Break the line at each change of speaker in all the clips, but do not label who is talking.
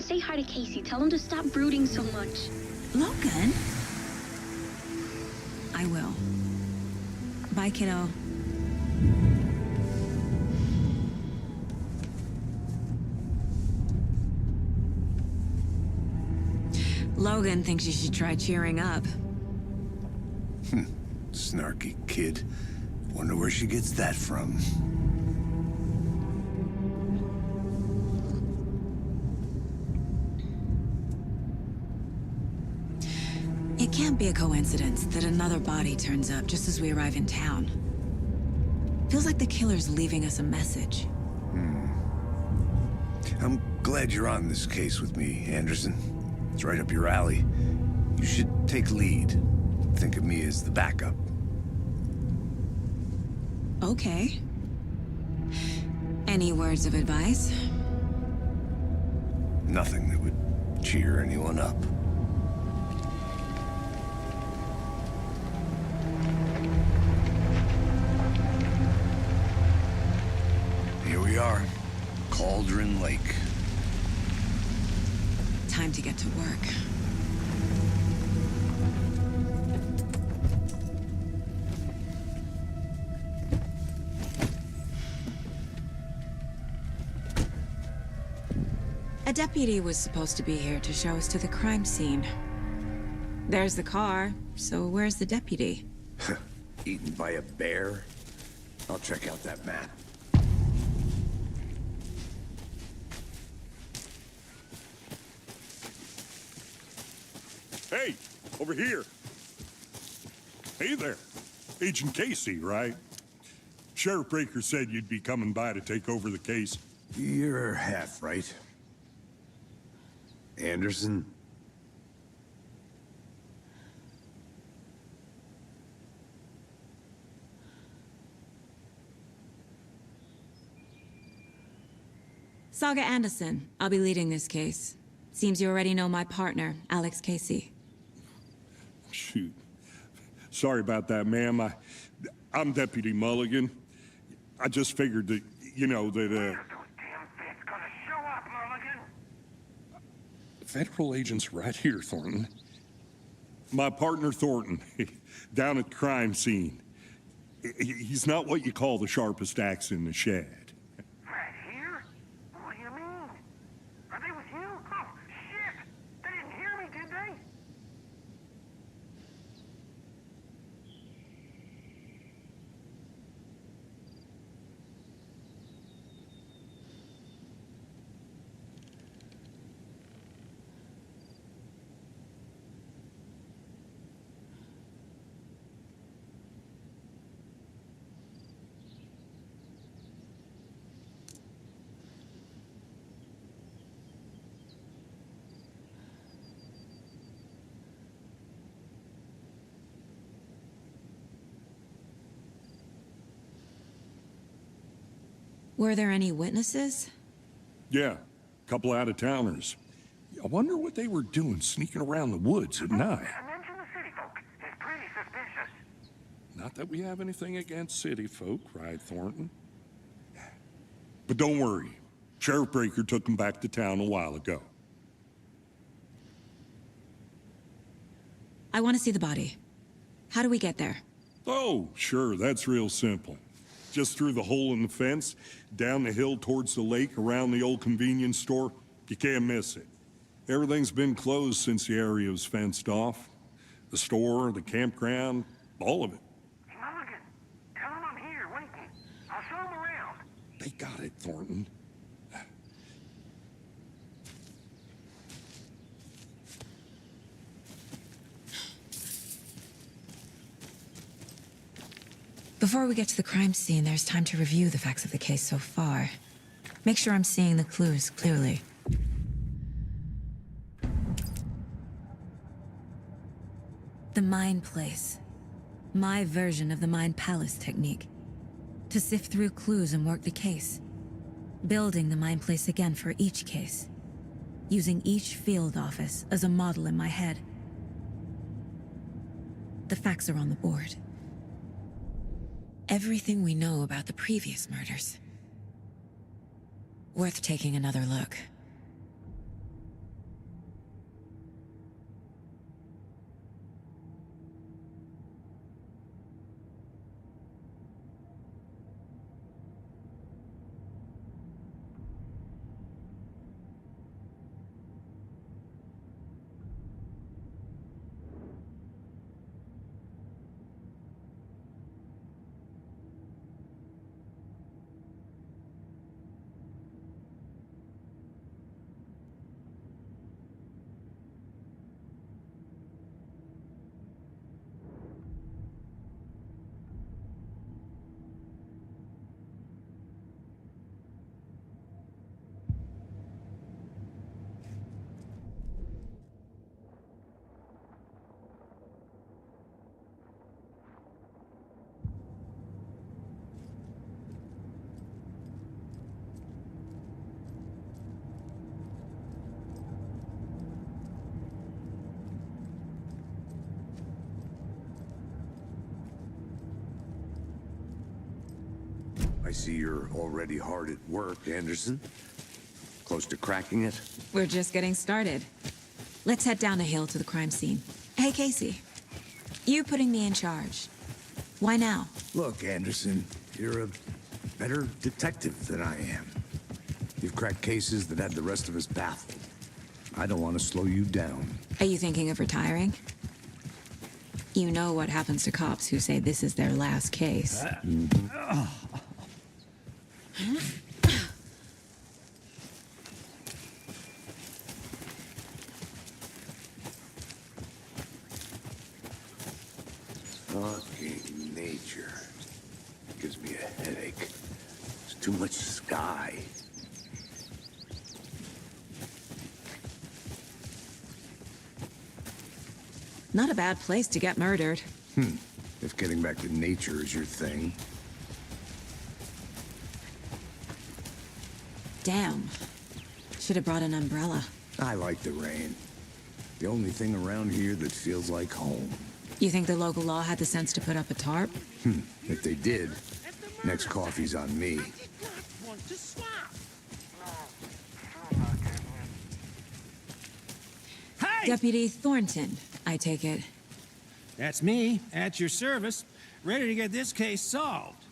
say hi to Casey. Tell him to stop brooding so much.
Logan? I will. Bye, kiddo. Logan thinks you should try cheering up.
Snarky kid. Wonder where she gets that from.
It can't be a coincidence that another body turns up just as we arrive in town. Feels like the killer's leaving us a message.
I'm glad you're on this case with me, Anderson. It's right up your alley. You should take lead. Think of me as the backup.
Okay. Any words of advice?
Nothing that would cheer anyone up. Here we are. Cauldron Lake.
Time to get to work. A deputy was supposed to be here to show us to the crime scene. There's the car, so where's the deputy?
Eaten by a bear? I'll check out that map.
Hey, over here. Hey there. Agent Casey, right? Sheriff Breaker said you'd be coming by to take over the case.
You're half right. Anderson?
Saga Anderson. I'll be leading this case. Seems you already know my partner, Alex Casey.
Shoot. Sorry about that, ma'am. I'm Deputy Mulligan. I just figured that, you know, that,
Those damn feds gonna show up, Mulligan.
federal agent's right here, Thornton. My partner, Thornton, down at the crime scene. He's not what you call the sharpest axe in the shed.
Right here? What do you mean? Are they with you? Oh, shit! They didn't hear me, did they?
Were there any witnesses?
Yeah, a couple out-of-towners. I wonder what they were doing sneaking around the woods at night.
I mentioned the city folk. It's pretty suspicious.
Not that we have anything against city folk, right, Thornton? But don't worry. Sheriff Breaker took them back to town a while ago.
I want to see the body. How do we get there?
Oh, sure, that's real simple. Just through the hole in the fence, down the hill towards the lake, around the old convenience store. You can't miss it. Everything's been closed since the area was fenced off. The store, the campground, all of it.
Hey, Mulligan, tell them I'm here waiting. I'll show them around.
They got it, Thornton.
Before we get to the crime scene, there's time to review the facts of the case so far. Make sure I'm seeing the clues clearly. The Mind Place. My version of the Mind Palace technique. To sift through clues and work the case. Building the Mind Place again for each case. Using each field office as a model in my head. The facts are on the board. Everything we know about the previous murders. Worth taking another look.
I see you're already hard at work, Anderson. Close to cracking it?
We're just getting started. Let's head down the hill to the crime scene. Hey, Casey. You putting me in charge. Why now?
Look, Anderson, you're a better detective than I am. You've cracked cases that had the rest of us baffled. I don't want to slow you down.
Are you thinking of retiring? You know what happens to cops who say this is their last case.
Fucking nature. Gives me a headache. There's too much sky.
Not a bad place to get murdered.
If getting back to nature is your thing.
Damn. Should have brought an umbrella.
I like the rain. The only thing around here that feels like home.
You think the local law had the sense to put up a tarp?
If they did, next coffee's on me.
Hey!
Deputy Thornton, I take it.
That's me, at your service, ready to get this case solved.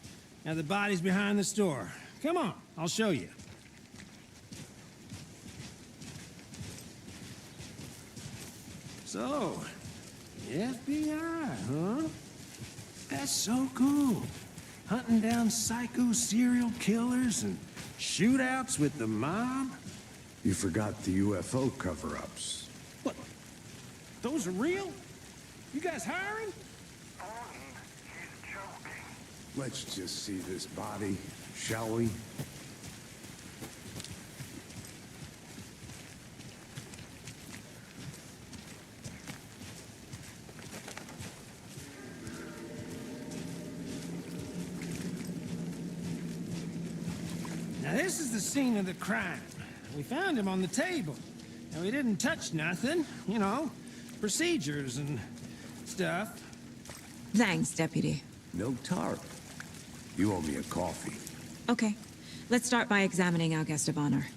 Now the body's behind the store. Come on, I'll show you. So, the FBI, huh? That's so cool. Hunting down psycho serial killers and shootouts with the mob?
You forgot the UFO cover-ups.
What? Those are real? You guys hiring?
He's joking.
Let's just see this body, shall we?
Now this is the scene of the crime. We found him on the table. And we didn't touch nothing, you know, procedures and stuff.
Thanks, Deputy.
No tarp. You owe me a coffee.
Okay. Let's start by examining our guest of honor.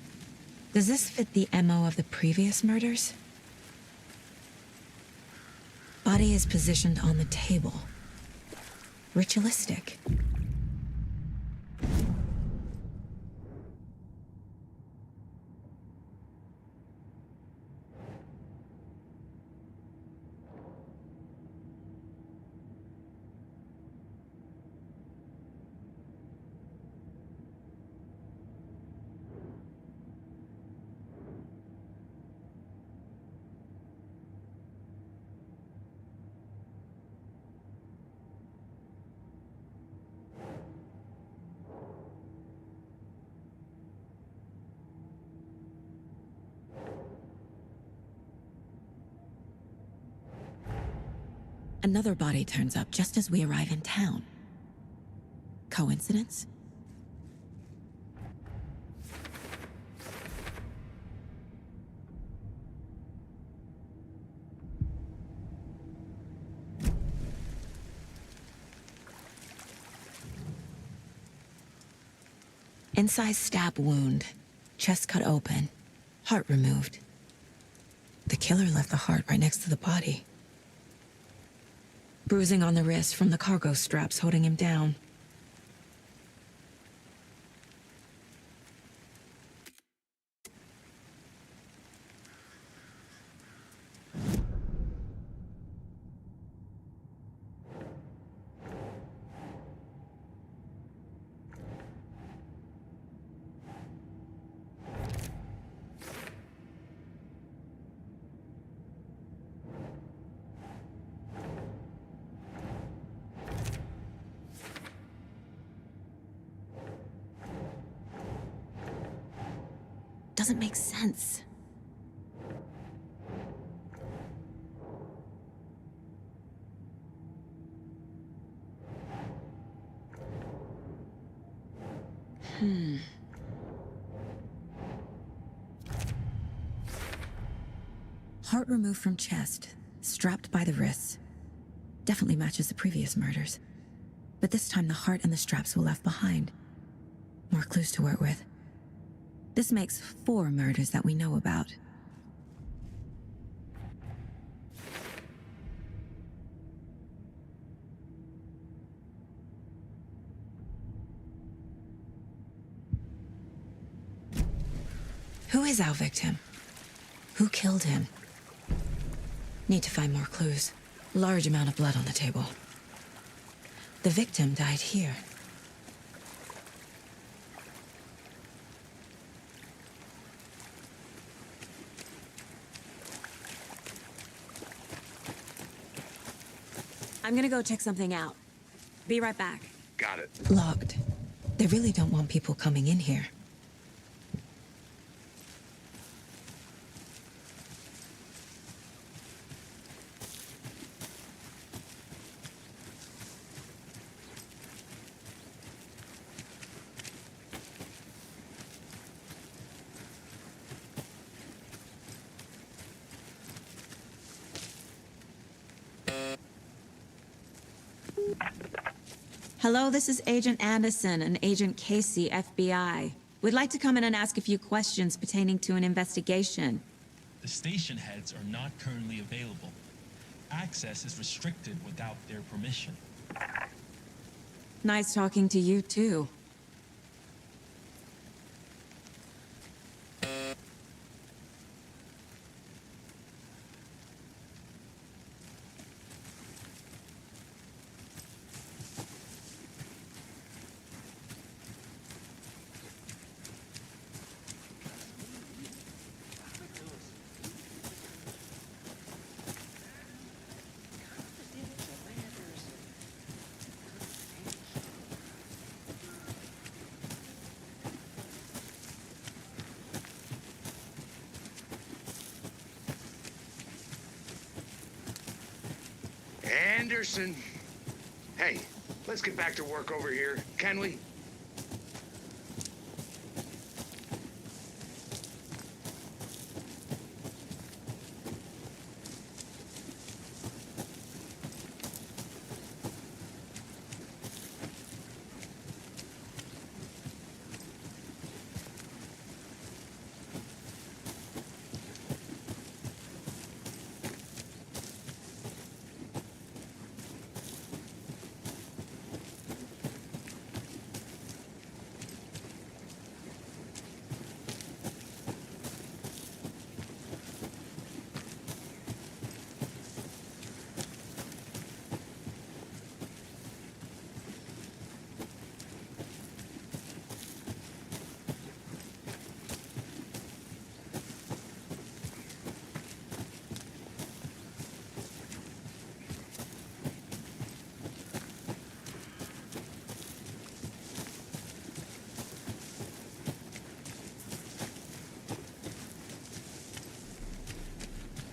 Does this fit the MO of the previous murders? Body is positioned on the table. Ritualistic. Another body turns up just as we arrive in town. Coincidence? Incised stab wound, chest cut open, heart removed. The killer left the heart right next to the body. Bruising on the wrist from the cargo straps holding him down. Doesn't make sense. Heart removed from chest, strapped by the wrists. Definitely matches the previous murders. But this time the heart and the straps were left behind. More clues to work with. This makes 4 murders that we know about. Who is our victim? Who killed him? Need to find more clues. Large amount of blood on the table. The victim died here. I'm gonna go check something out. Be right back.
Got it.
Locked. They really don't want people coming in here.
Hello, this is Agent Anderson and Agent Casey, FBI. We'd like to come in and ask a few questions pertaining to an investigation.
The station heads are not currently available. Access is restricted without their permission.
Nice talking to you, too.
Anderson. Hey, let's get back to work over here, can we?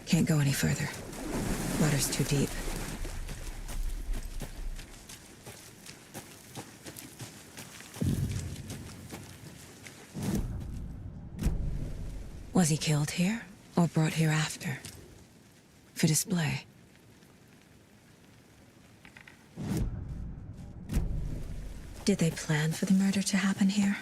Can't go any further. Water's too deep. Was he killed here, or brought here after? For display? Did they plan for the murder to happen here?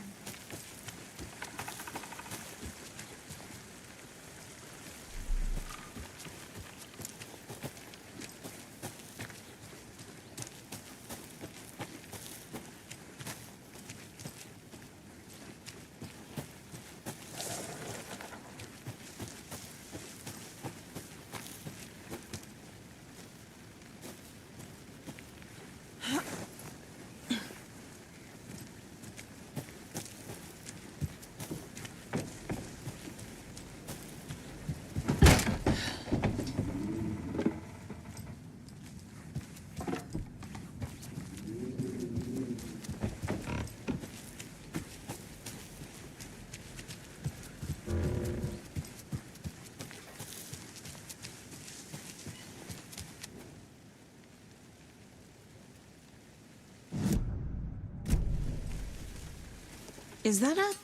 Is that a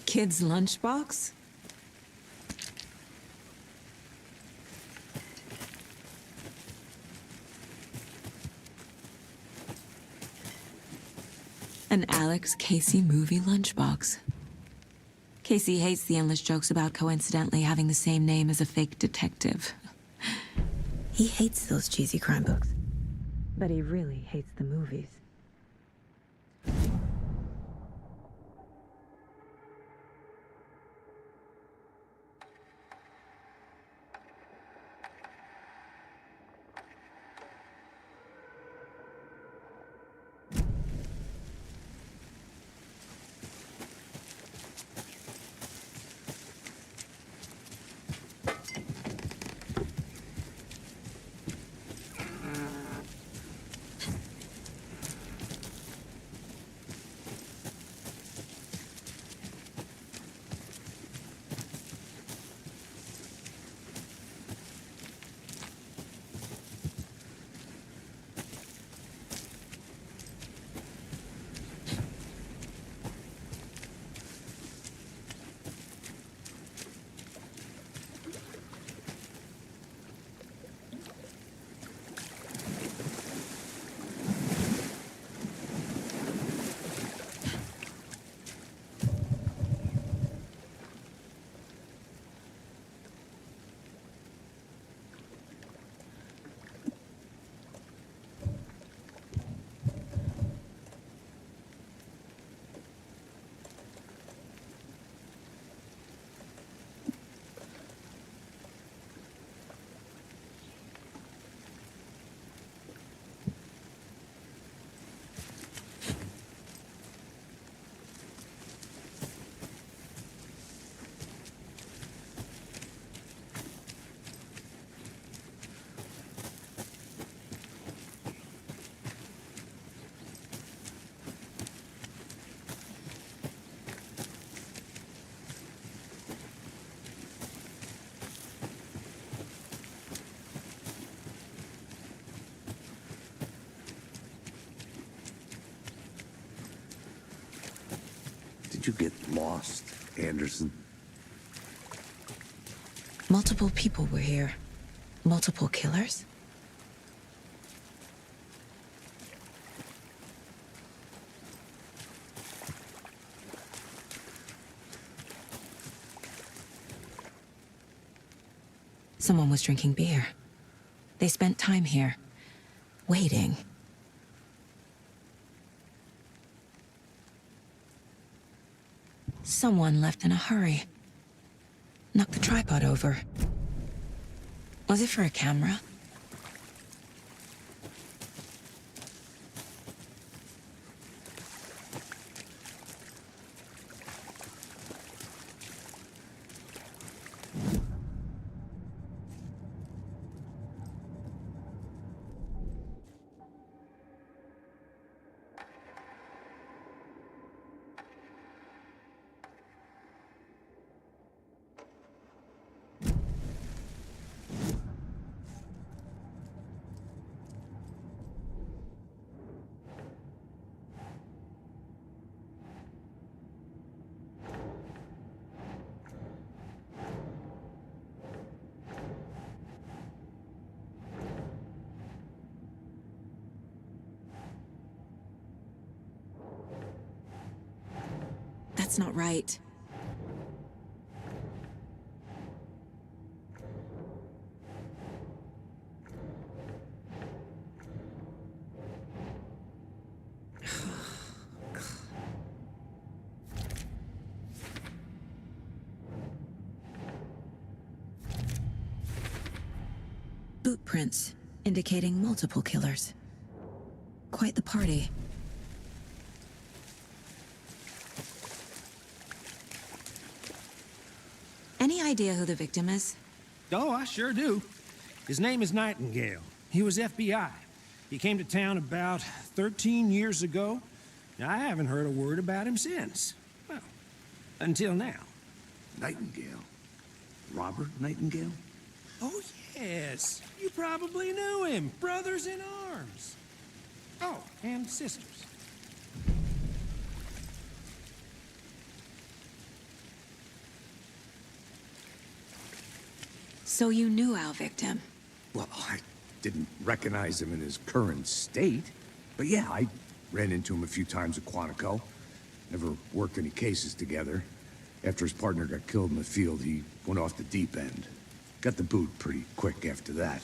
kid's lunchbox?
An Alex Casey movie lunchbox. Casey hates the endless jokes about coincidentally having the same name as a fake detective. He hates those cheesy crime books. But he really hates the movies.
Did you get lost, Anderson?
Multiple people were here. Multiple killers? Someone was drinking beer. They spent time here, waiting. Someone left in a hurry. Knocked the tripod over. Was it for a camera? That's not right. Boot prints indicating multiple killers. Quite the party. Any idea who the victim is?
Oh, I sure do. His name is Nightingale. He was FBI. He came to town about 13 years ago. I haven't heard a word about him since. Well, until now.
Nightingale? Robert Nightingale?
Oh, yes. You probably knew him. Brothers in arms. Oh, and sisters.
So you knew our victim?
Well, I didn't recognize him in his current state. But yeah, I Ran into him a few times at Quantico. Never worked any cases together. After his partner got killed in the field, he went off the deep end. Got the boot pretty quick after that.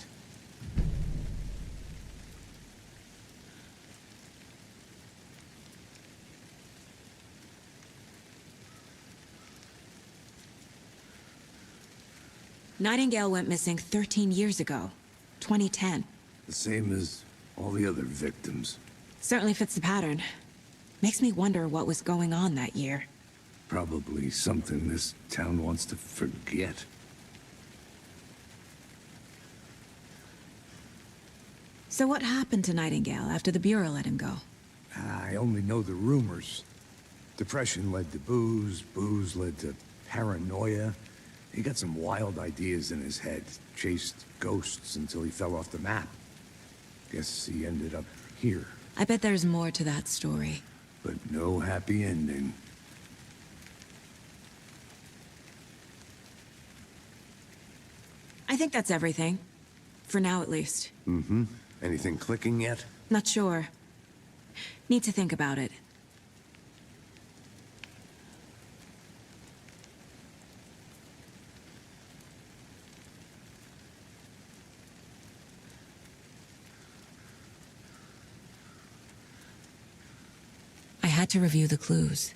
Nightingale went missing 13 years ago, 2010.
The same as all the other victims.
Certainly fits the pattern. Makes me wonder what was going on that year.
Probably something this town wants to forget.
So what happened to Nightingale after the Bureau let him go?
I only know the rumors. Depression led to booze, booze led to paranoia. He got some wild ideas in his head, chased ghosts until he fell off the map. Guess he ended up here.
I bet there's more to that story.
But no happy ending.
I think that's everything. For now, at least.
Mm-hmm. Anything clicking yet?
Not sure. Need to think about it. I had to review the clues.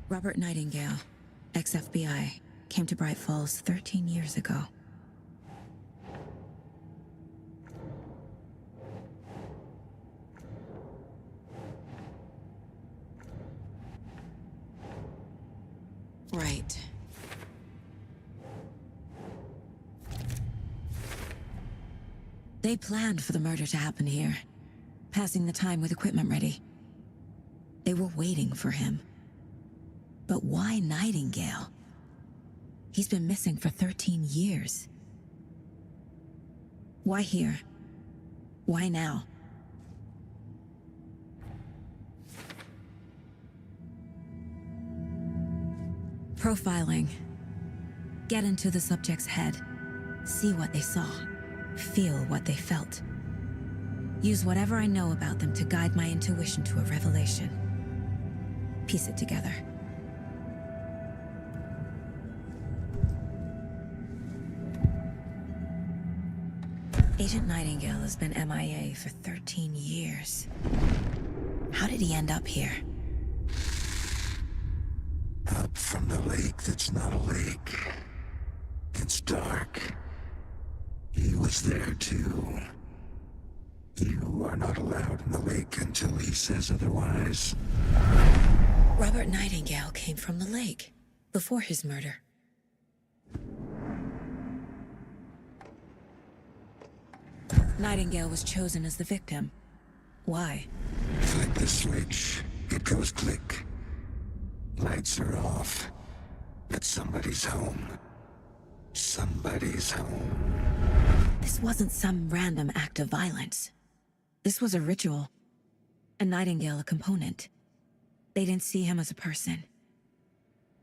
Robert Nightingale, ex-FBI, came to Bright Falls 13 years ago. Right. They planned for the murder to happen here, passing the time with equipment ready. They were waiting for him. But why Nightingale? He's been missing for 13 years. Why here? Why now? Profiling. Get into the subject's head. See what they saw. Feel what they felt. Use whatever I know about them to guide my intuition to a revelation. Piece it together. Agent Nightingale has been MIA for 13 years. How did he end up here?
Up from the lake that's not a lake. It's dark. He was there too. You are not allowed in the lake until he says otherwise.
Robert Nightingale came from the lake, before his murder. Nightingale was chosen as the victim. Why?
Flick the switch. It goes click. Lights are off. But somebody's home. Somebody's home.
This wasn't some random act of violence. This was a ritual. And Nightingale a component. They didn't see him as a person.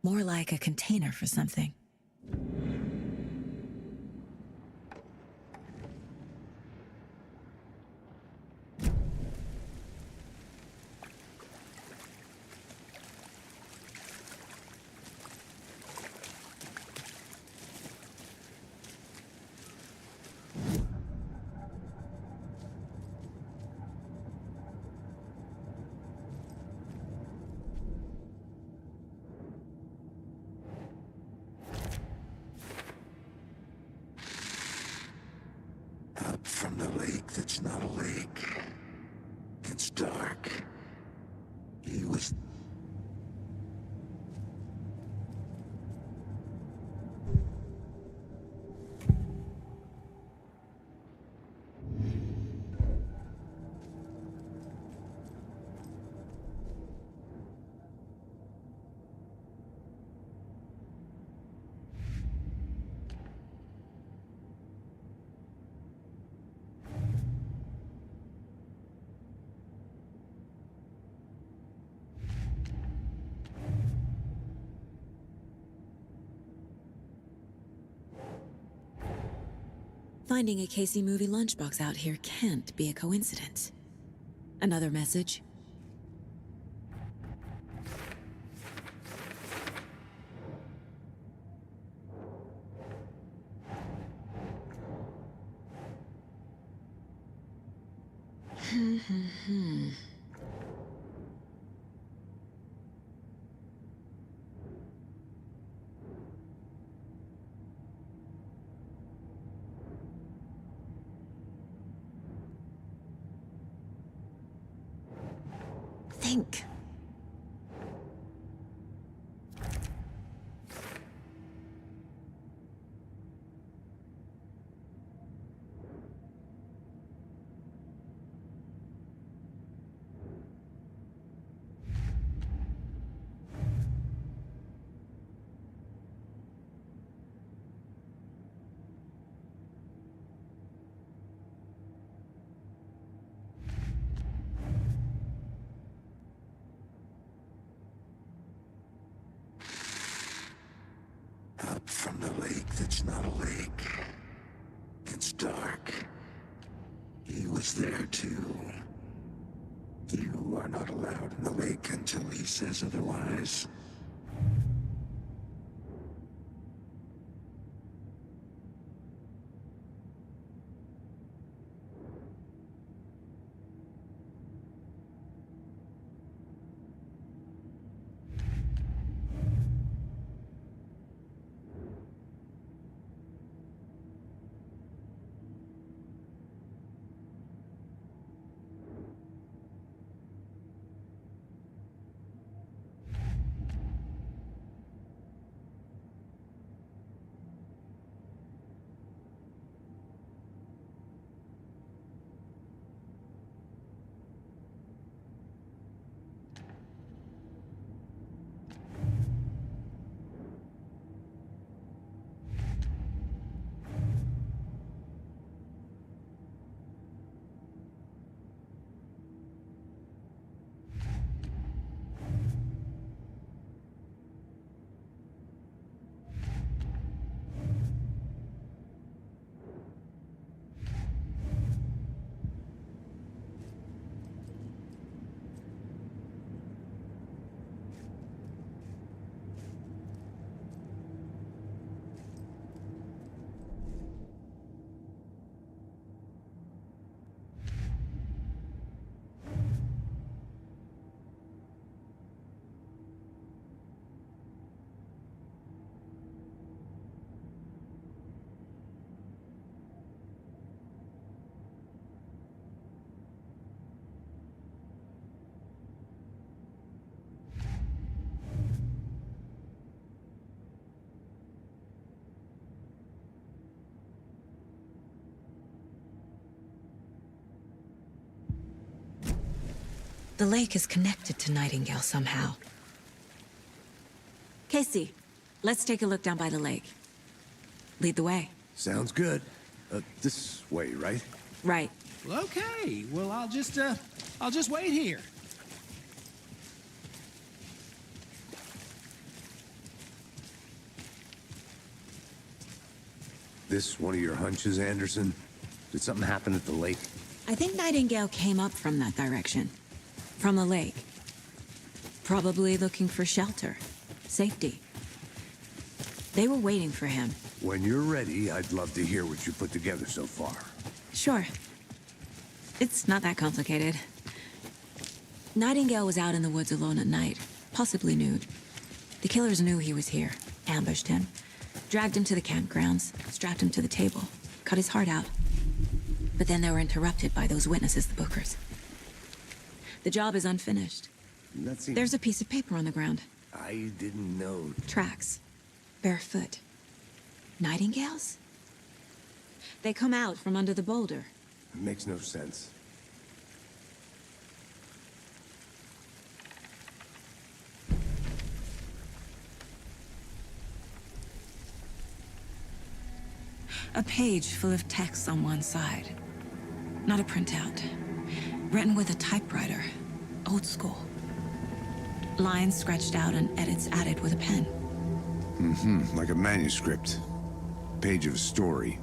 More like a container for something.
Up from the lake that's not a lake. It's dark. He was...
Finding a Casey movie lunchbox out here can't be a coincidence. Another message? Think.
Up from the lake that's not a lake. It's dark. He was there too. You are not allowed in the lake until he says otherwise.
The lake is connected to Nightingale somehow. Casey, let's take a look down by the lake. Lead the way.
Sounds good. This way, right?
Right.
Well, okay. Well, I'll just wait here.
This one of your hunches, Anderson? Did something happen at the lake?
I think Nightingale came up from that direction. From the lake. Probably looking for shelter. Safety. They were waiting for him.
When you're ready, I'd love to hear what you put together so far.
Sure. It's not that complicated. Nightingale was out in the woods alone at night, possibly nude. The killers knew he was here, ambushed him, dragged him to the campgrounds, strapped him to the table, cut his heart out. But then they were interrupted by those witnesses, the Bookers. The job is unfinished. There's a piece of paper on the ground.
I didn't know.
Tracks. Barefoot. Nightingales? They come out from under the boulder.
It makes no sense.
A page full of text on one side. Not a printout. Written with a typewriter. Old school. Lines scratched out and edits added with a pen.
Mm-hmm, like a manuscript. Page of a story.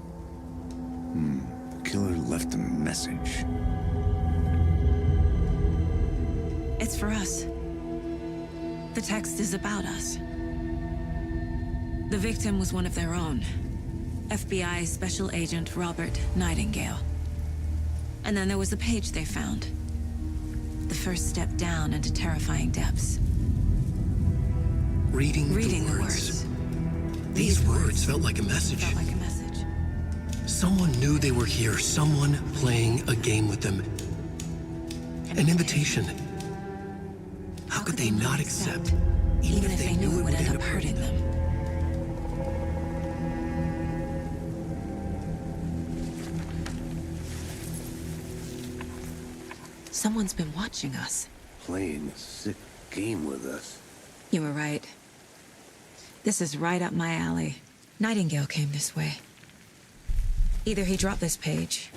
The killer left a message.
It's for us. The text is about us. The victim was one of their own. FBI Special Agent Robert Nightingale. And then there was the page they found. The first step down into terrifying depths.
Reading the words. These words felt like a message.
Felt like a message.
Someone knew they were here, someone playing a game with them. An invitation. How could they not accept, even if they knew it would end up hurting them?
Someone's been watching us.
Playing a sick game with us.
You were right. This is right up my alley. Nightingale came this way. Either he dropped this page,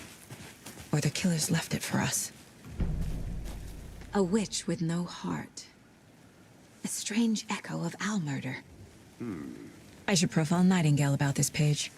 or the killers left it for us. A witch with no heart. A strange echo of owl murder. I should profile Nightingale about this page.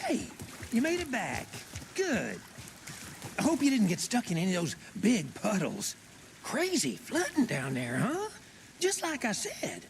Hey, you made it back. Good. I hope you didn't get stuck in any of those big puddles. Crazy flooding down there, huh? Just like I said.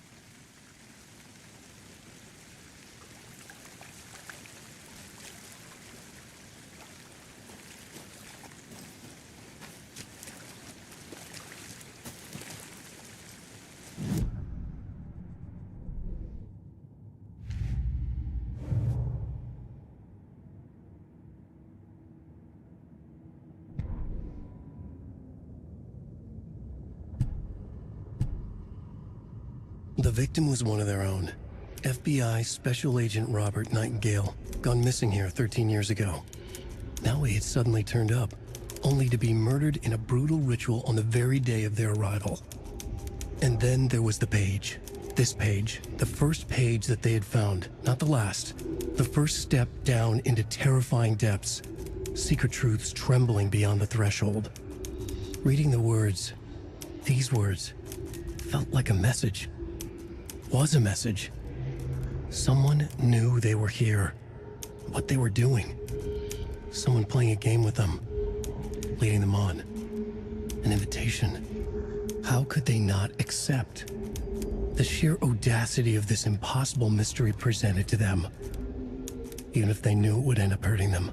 The victim was one of their own. FBI Special Agent Robert Nightingale, gone missing here 13 years ago. Now he had suddenly turned up, only to be murdered in a brutal ritual on the very day of their arrival. And then there was the page. This page, the first page that they had found, not the last. The first step down into terrifying depths. Secret truths trembling beyond the threshold. Reading the words, these words, felt like a message. Was a message. Someone knew they were here, what they were doing. Someone playing a game with them, leading them on. An invitation. How could they not accept? The sheer audacity of this impossible mystery presented to them, even if they knew it would end up hurting them.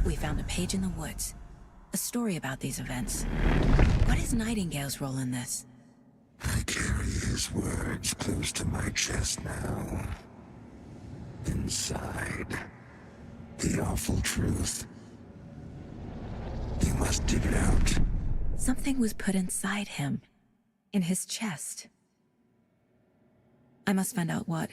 We found a page in the woods. A story about these events. What is Nightingale's role in this?
I carry his words close to my chest now. Inside, the awful truth. You must dig it out.
Something was put inside him. In his chest. I must find out what.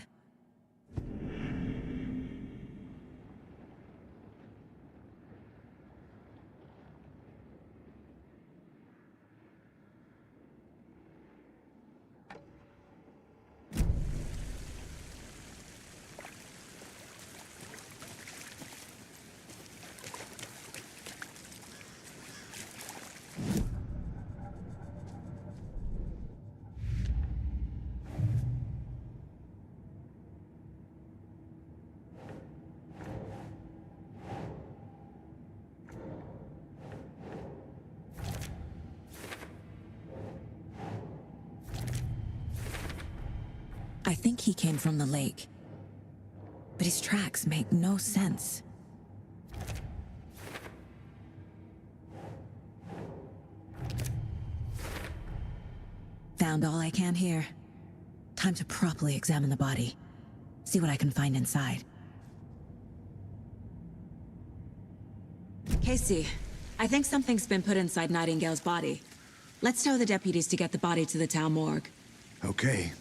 I think he came from the lake. But his tracks make no sense. Found all I can here. Time to properly examine the body. See what I can find inside. Casey, I think something's been put inside Nightingale's body. Let's tell the deputies to get the body to the town morgue.
Okay.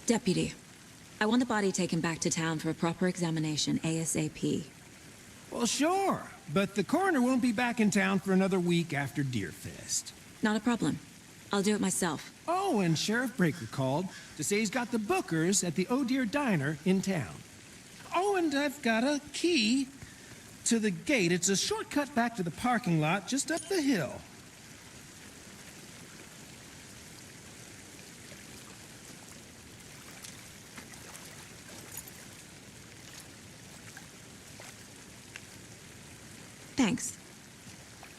Deputy, I want the body taken back to town for a proper examination ASAP.
Well, sure, but the coroner won't be back in town for another week after Deerfest.
Not a problem. I'll do it myself.
Oh, and Sheriff Breaker called to say he's got the Bookers at the Oh Deer Diner in town. Oh, and I've got a key to the gate. It's a shortcut back to the parking lot just up the hill.
Thanks.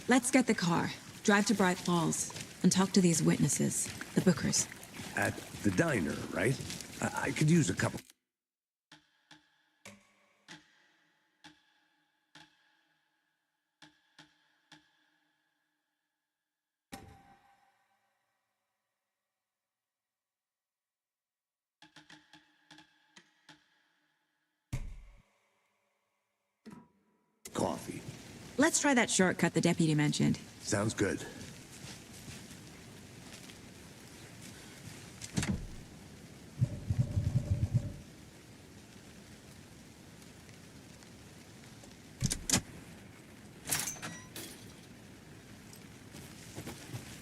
Let's get the car, drive to Bright Falls, and talk to these witnesses, the Bookers.
At the diner, right? I could use a couple. Coffee.
Let's try that shortcut the deputy mentioned.
Sounds good.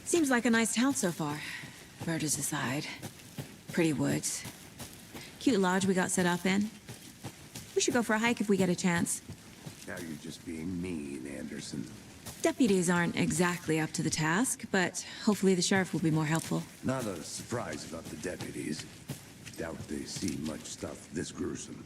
Seems like a nice town so far. Murders aside. Pretty woods. Cute lodge we got set up in. We should go for a hike if we get a chance.
Now you're just being mean, Anderson.
Deputies aren't exactly up to the task, but hopefully the sheriff will be more helpful.
Not a surprise about the deputies. Doubt they see much stuff this gruesome.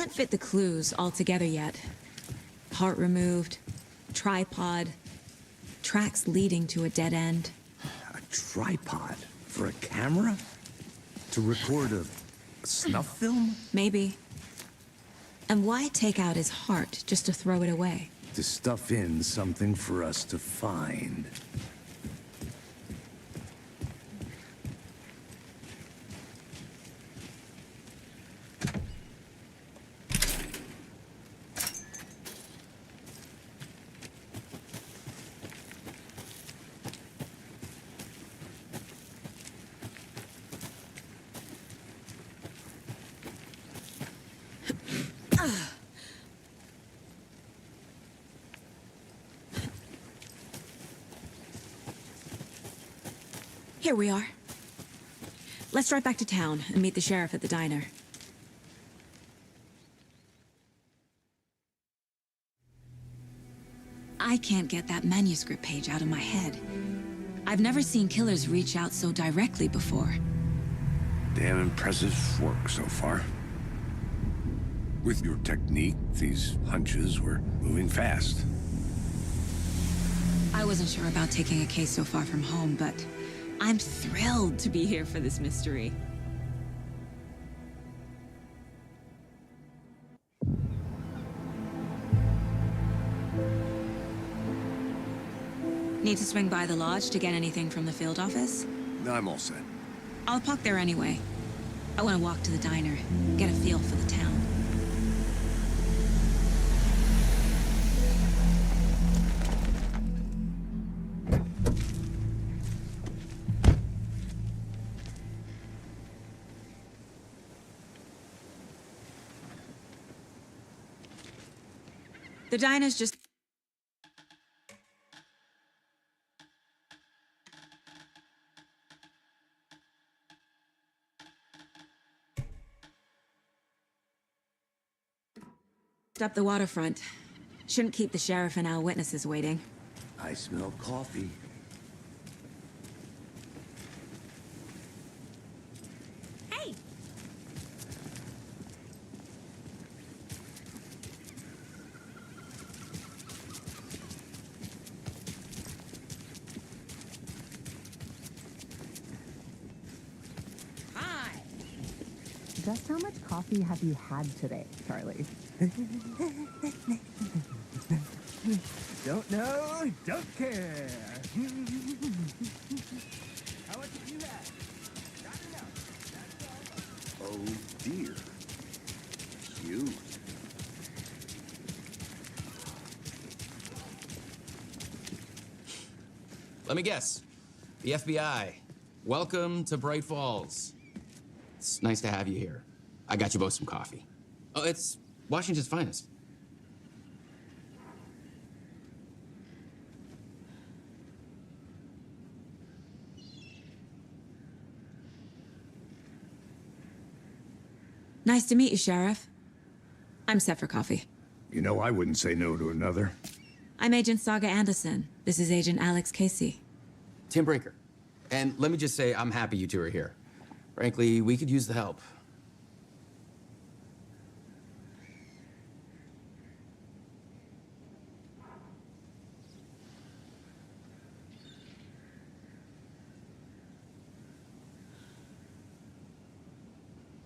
can't fit the clues all together yet. Part removed, tripod, tracks leading to a dead end.
A tripod? For a camera? To record a snuff film?
Maybe. And why take out his heart just to throw it away?
To stuff in something for us to find.
Here we are. Let's drive back to town and meet the sheriff at the diner. I can't get that manuscript page out of my head. I've never seen killers reach out so directly before.
Damn impressive work so far. With your technique, these hunches were moving fast.
I wasn't sure about taking a case so far from home, but I'm thrilled to be here for this mystery. Need to swing by the lodge to get anything from the field office?
I'm all set.
I'll park there anyway. I want to walk to the diner, get a feel for the town. The diner's just... up the waterfront. Shouldn't keep the sheriff and our witnesses waiting.
I smell coffee.
Hey! Hi!
Just how much coffee have you had today, Charlie? Don't know, don't care. How much have you had? Not enough.
Oh dear. Cute.
Let me guess. The FBI. Welcome to Bright Falls. It's nice to have you here. I got you both some coffee. Oh, it's Washington's finest.
Nice to meet you, Sheriff. I'm set for coffee.
You know, I wouldn't say no to another.
I'm Agent Saga Anderson. This is Agent Alex Casey.
Tim Brinker. And let me just say, I'm happy you two are here. Frankly, we could use the help.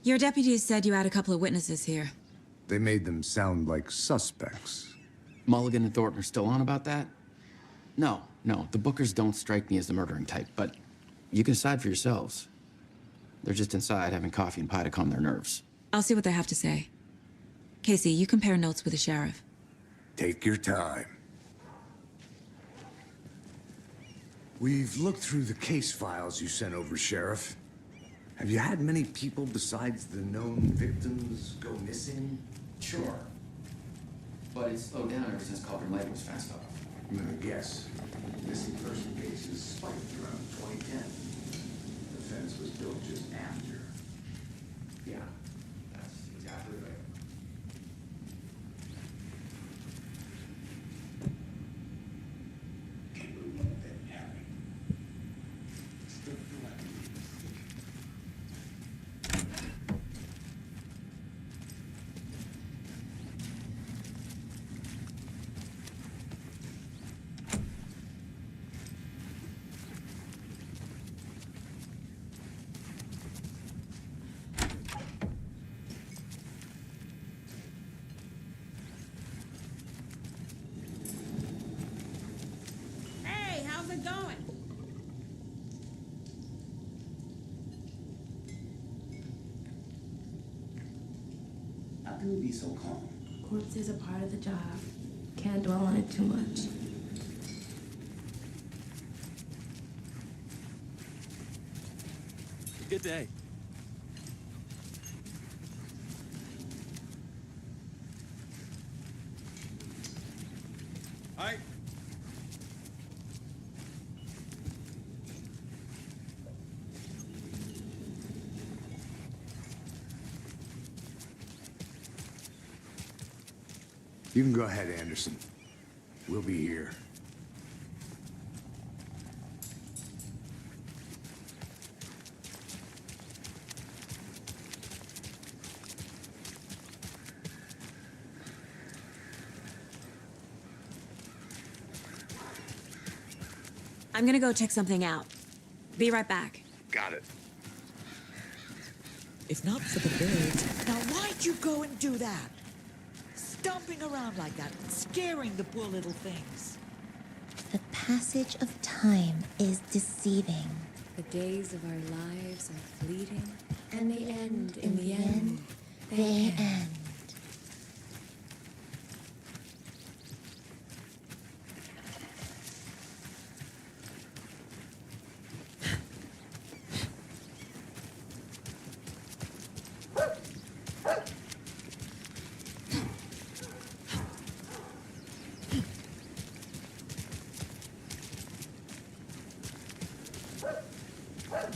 Your deputies said you had a couple of witnesses here.
They made them sound like suspects.
Mulligan and Thornton are still on about that? No, the Bookers don't strike me as the murdering type, but you can decide for yourselves. They're just inside having coffee and pie to calm their nerves.
I'll see what they have to say. Casey, you compare notes with the sheriff.
Take your time. We've looked through the case files you sent over, Sheriff. Have you had many people besides the known victims go missing?
Sure. But it's slowed down ever since Cauldron Lake was fast up.
I'm gonna guess. Missing person cases spiked around 2010. The fence was built just after.
Yeah, that's exactly right.
to be so calm?
Corpses are part of the job. Can't dwell on it too much.
Good day.
Hi.
You can go ahead, Anderson. We'll be here.
I'm gonna go check something out. Be right back.
Got it.
If not for the birds, now why'd you go and do that? Stomping around like that, scaring the poor little things.
The passage of time is deceiving.
The days of our lives are fleeting.
And they end
In the end, they end.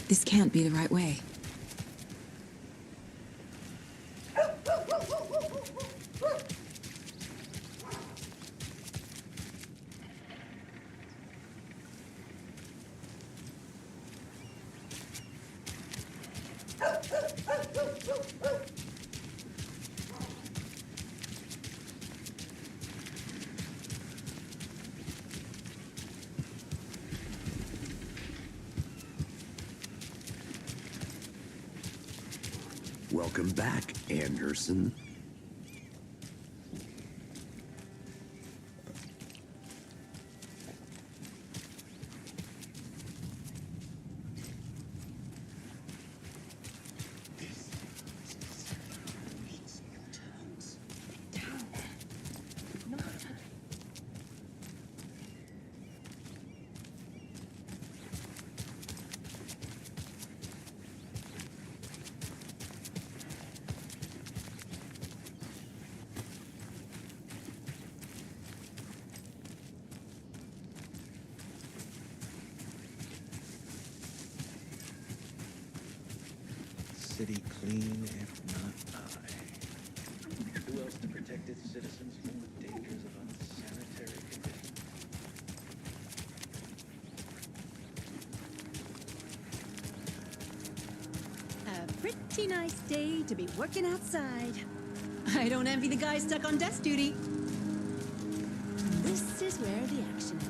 This can't be the right way.
Welcome back, Anderson.
City clean, if not I. Who else to protect its citizens from the dangers of unsanitary conditions?
A pretty nice day to be working outside. I don't envy the guy stuck on desk duty. This is where the action is.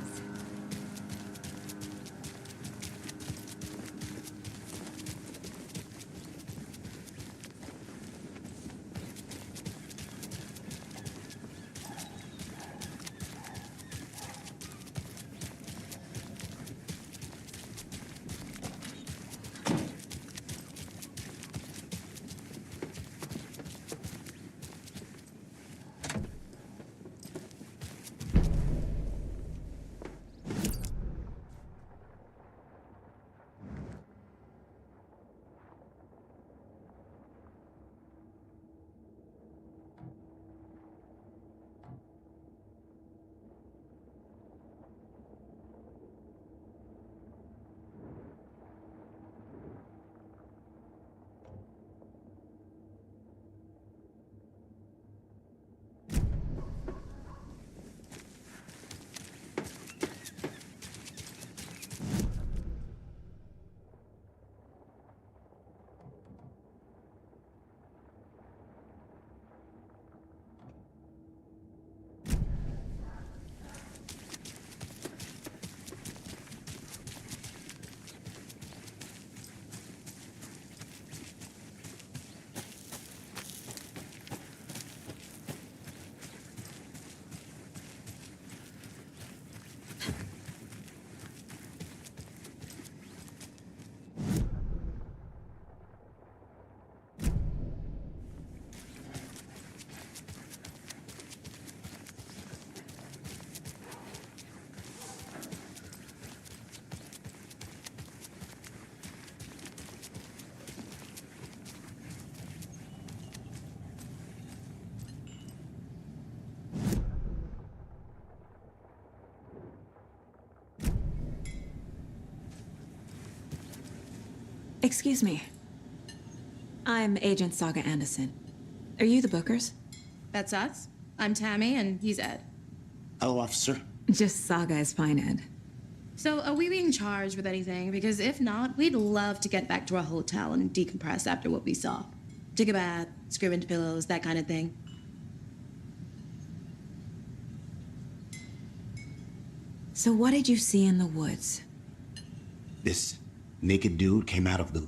Excuse me. I'm Agent Saga Anderson. Are you the Bookers?
That's us. I'm Tammy, and he's Ed.
Hello, officer.
Just Saga is fine, Ed.
So, are we being charged with anything? Because if not, we'd love to get back to our hotel and decompress after what we saw. Take a bath, scream into pillows, that kind of thing.
So what did you see in the woods?
This naked dude came out of the...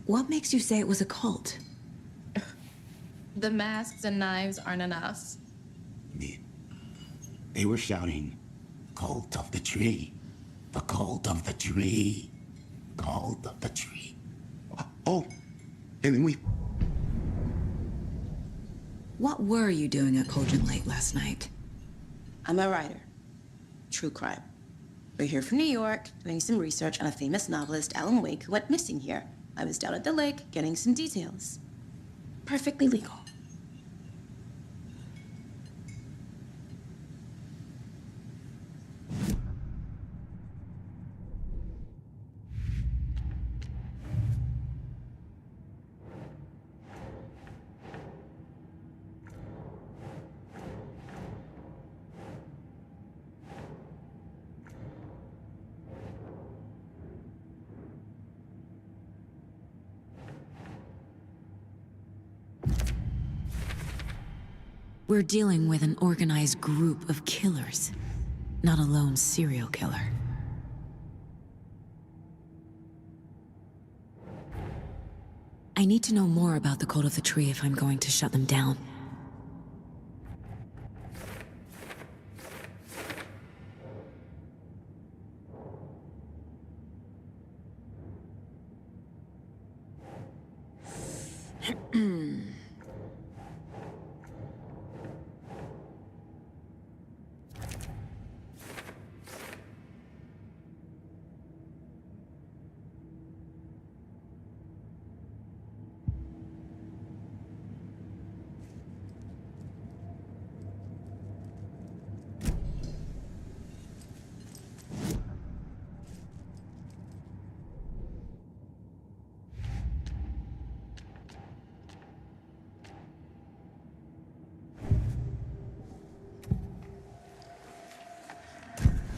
What makes you say it was a cult?
The masks and knives aren't enough.
They were shouting, "Cult of the tree. The cult of the tree. Cult of the tree." Oh, and then we...
What were you doing at Cauldron Lake last night?
I'm a writer. True crime. We're here from New York, doing some research on a famous novelist, Alan Wake, who went missing here. I was down at the lake, getting some details. Perfectly legal.
We're dealing with an organized group of killers, not a lone serial killer. I need to know more about the Cult of the Tree if I'm going to shut them down.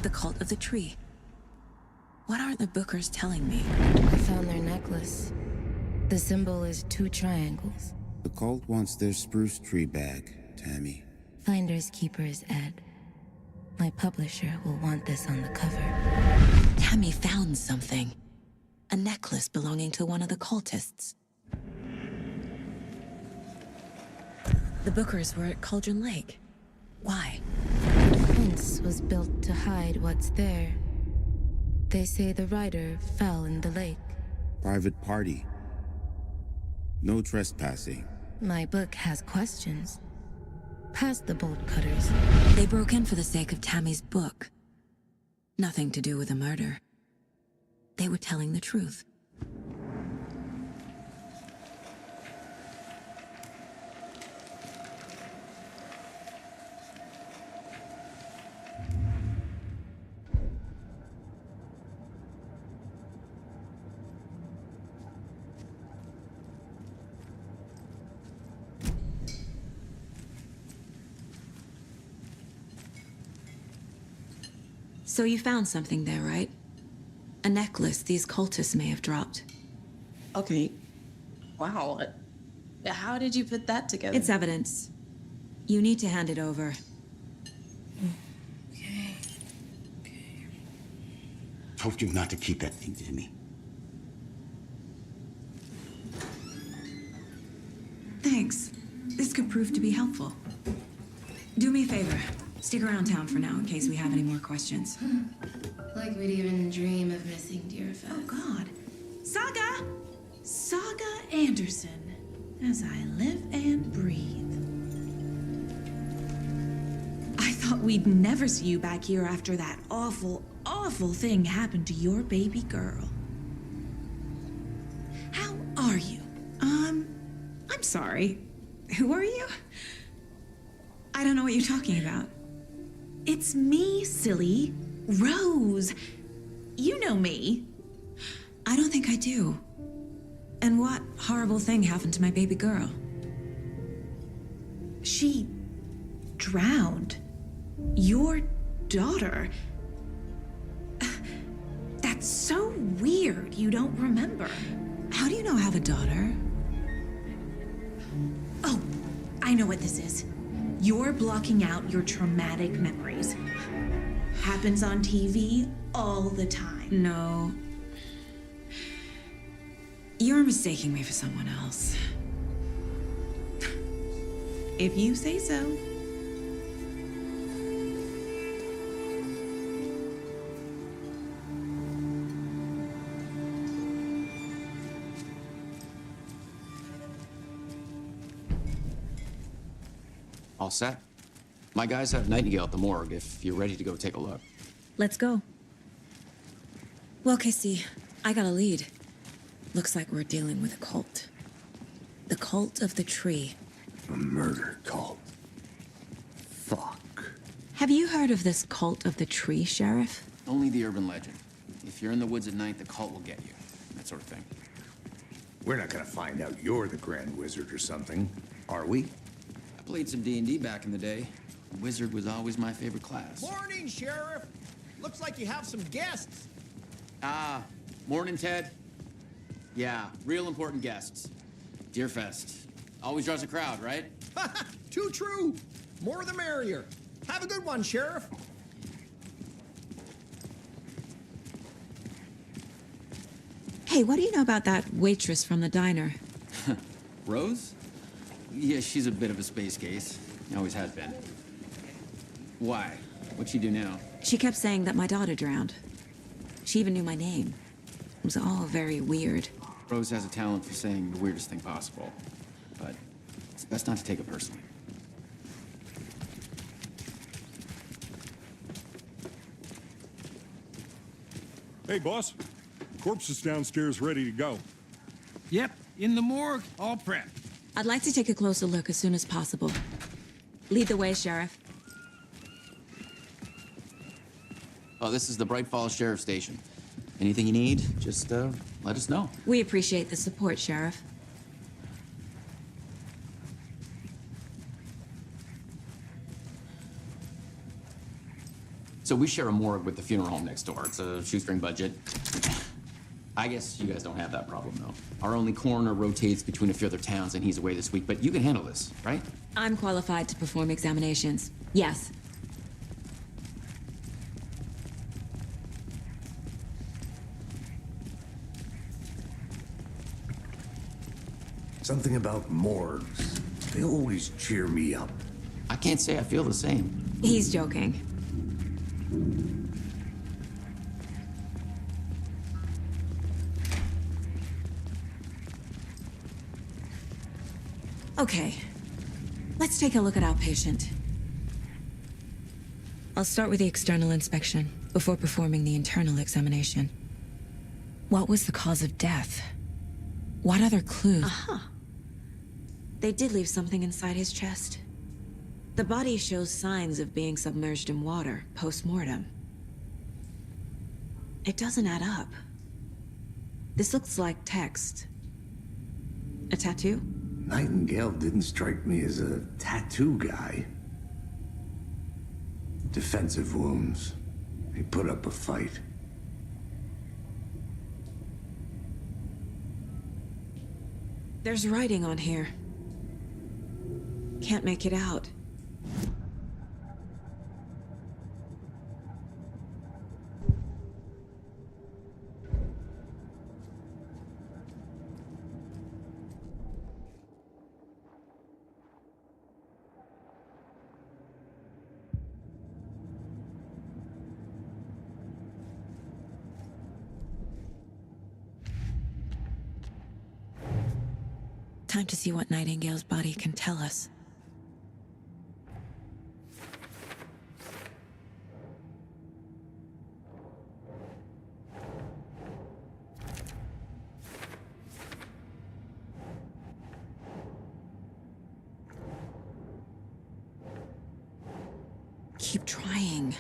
The Cult of the Tree. What aren't the Bookers telling me?
I found their necklace. The symbol is 2 triangles.
The cult wants their spruce tree back, Tammy.
Finders keepers, Ed. My publisher will want this on the cover.
Tammy found something. A necklace belonging to one of the cultists. The Bookers were at Cauldron Lake. Why?
The fence was built to hide what's there. They say the rider fell in the lake.
Private party. No trespassing.
My book has questions. Past the bolt cutters.
They broke in for the sake of Tammy's book. Nothing to do with the murder. They were telling the truth. So you found something there, right? A necklace these cultists may have dropped.
Okay. Wow. How did you put that together?
It's evidence. You need to hand it over.
Told you not to keep that thing to me.
Thanks. This could prove to be helpful. Do me a favor. Stick around town for now in case we have any more questions.
Like we'd even dream of missing Deerfest.
Oh, God. Saga! Saga Anderson. As I live and breathe. I thought we'd never see you back here after that awful, awful thing happened to your baby girl. How are you? I'm sorry. Who are you? I don't know what you're talking about. It's me, silly. Rose.
You know me.
I don't think I do. And what horrible thing happened to my baby girl?
She drowned. Your daughter. That's so weird you don't remember.
How do you know I have a daughter?
Oh, I know what this is. You're blocking out your traumatic memories. Happens on TV all the time.
No. You're mistaking me for someone else.
If you say so.
All set? My guys have Nightingale at the morgue if you're ready to go take a look.
Let's go. Well, Casey, I got a lead. Looks like we're dealing with a cult. The cult of the tree.
A murder cult. Fuck.
Have you heard of this cult of the tree, Sheriff?
Only the urban legend. If you're in the woods at night, the cult will get you. That sort of thing.
We're not gonna find out you're the Grand Wizard or something, are we?
I played some D&D back in the day. Wizard was always my favorite class.
Morning, Sheriff. Looks like you have some guests.
Ah, morning, Ted. Yeah, real important guests. Deerfest. Always draws a crowd, right?
Too true. More the merrier. Have a good one, Sheriff.
Hey, what do you know about that waitress from the diner?
Rose? Yeah, she's a bit of a space case. Always has been. Why? What'd she do now?
She kept saying that my daughter drowned. She even knew my name. It was all very weird.
Rose has a talent for saying the weirdest thing possible. But it's best not to take it personally.
Hey, boss. Corpse is downstairs ready to go.
Yep, in the morgue, all prepped.
I'd like to take a closer look as soon as possible. Lead the way, Sheriff.
Oh, this is the Bright Falls Sheriff Station. Anything you need, just let us know.
We appreciate the support, Sheriff.
So we share a morgue with the funeral home next door. It's a shoestring budget. I guess you guys don't have that problem, though. Our only coroner rotates between a few other towns, and he's away this week, but you can handle this, right?
I'm qualified to perform examinations. Yes.
Something about morgues. They always cheer me up.
I can't say I feel the same.
He's joking. Okay, let's take a look at our patient. I'll start with the external inspection before performing the internal examination. What was the cause of death? What other clues? They did leave something inside his chest. The body shows signs of being submerged in water post-mortem. It doesn't add up. This looks like text. A tattoo?
Nightingale didn't strike me as a tattoo guy. Defensive wounds. He put up a fight.
There's writing on here. Can't make it out. Time to see what Nightingale's body can tell us. Keep trying.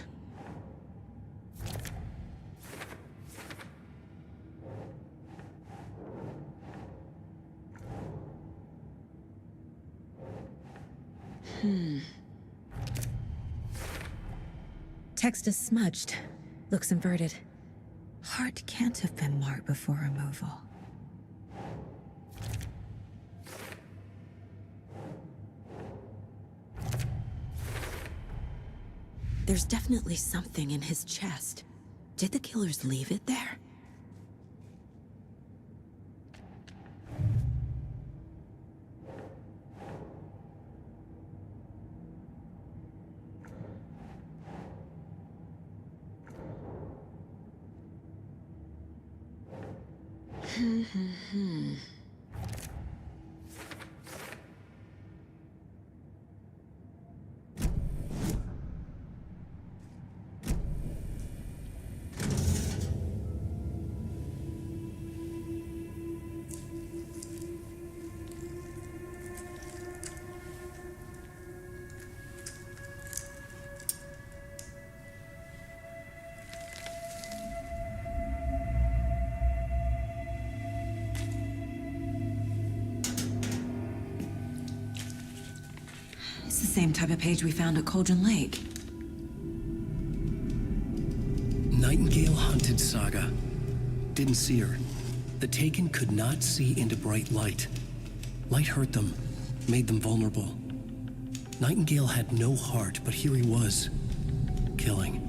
Text is smudged. Looks inverted. Heart can't have been marked before removal. There's definitely something in his chest. Did the killers leave it there? It's the same type of page we found at Cauldron Lake.
Nightingale hunted Saga. Didn't see her. The Taken could not see into bright light. Light hurt them, made them vulnerable. Nightingale had no heart, but here he was, killing.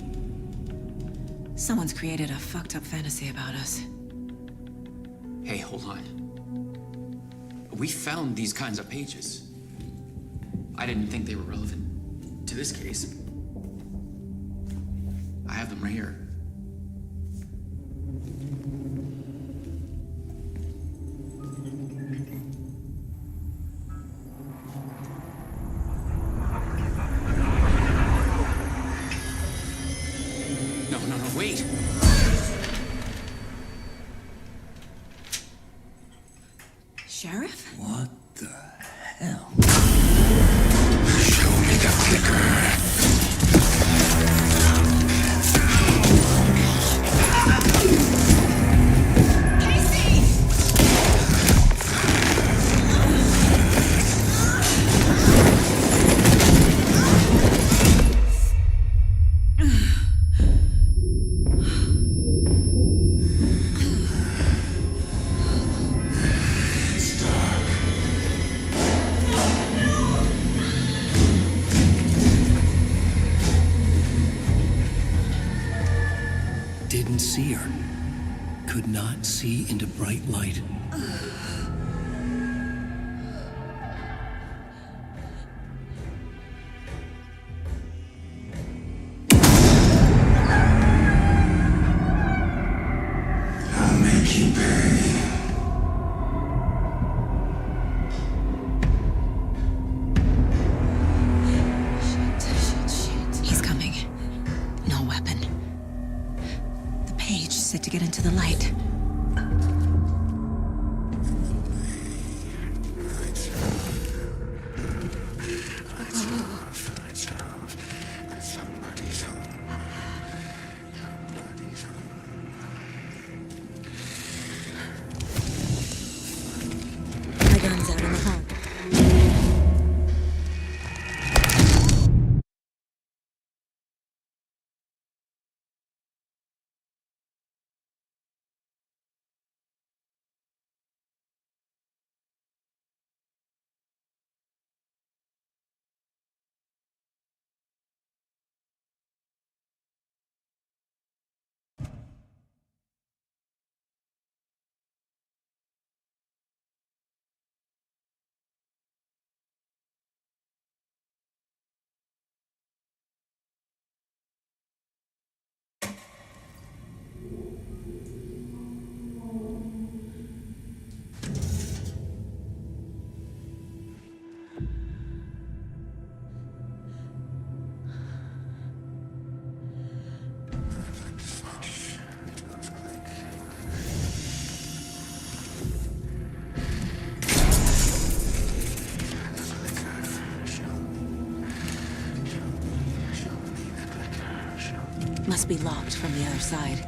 Someone's created a fucked up fantasy about us.
Hey, hold on. We found these kinds of pages. I didn't think they were relevant to this case. I have them right here. No, wait!
Sheriff?
What the hell? Show me the clicker.
Didn't see her. Could not see into bright light.
I'll make you pay.
Shit. He's coming. No weapon. The page said to get into the light. My gun's out in the hall. Must be locked from the other side.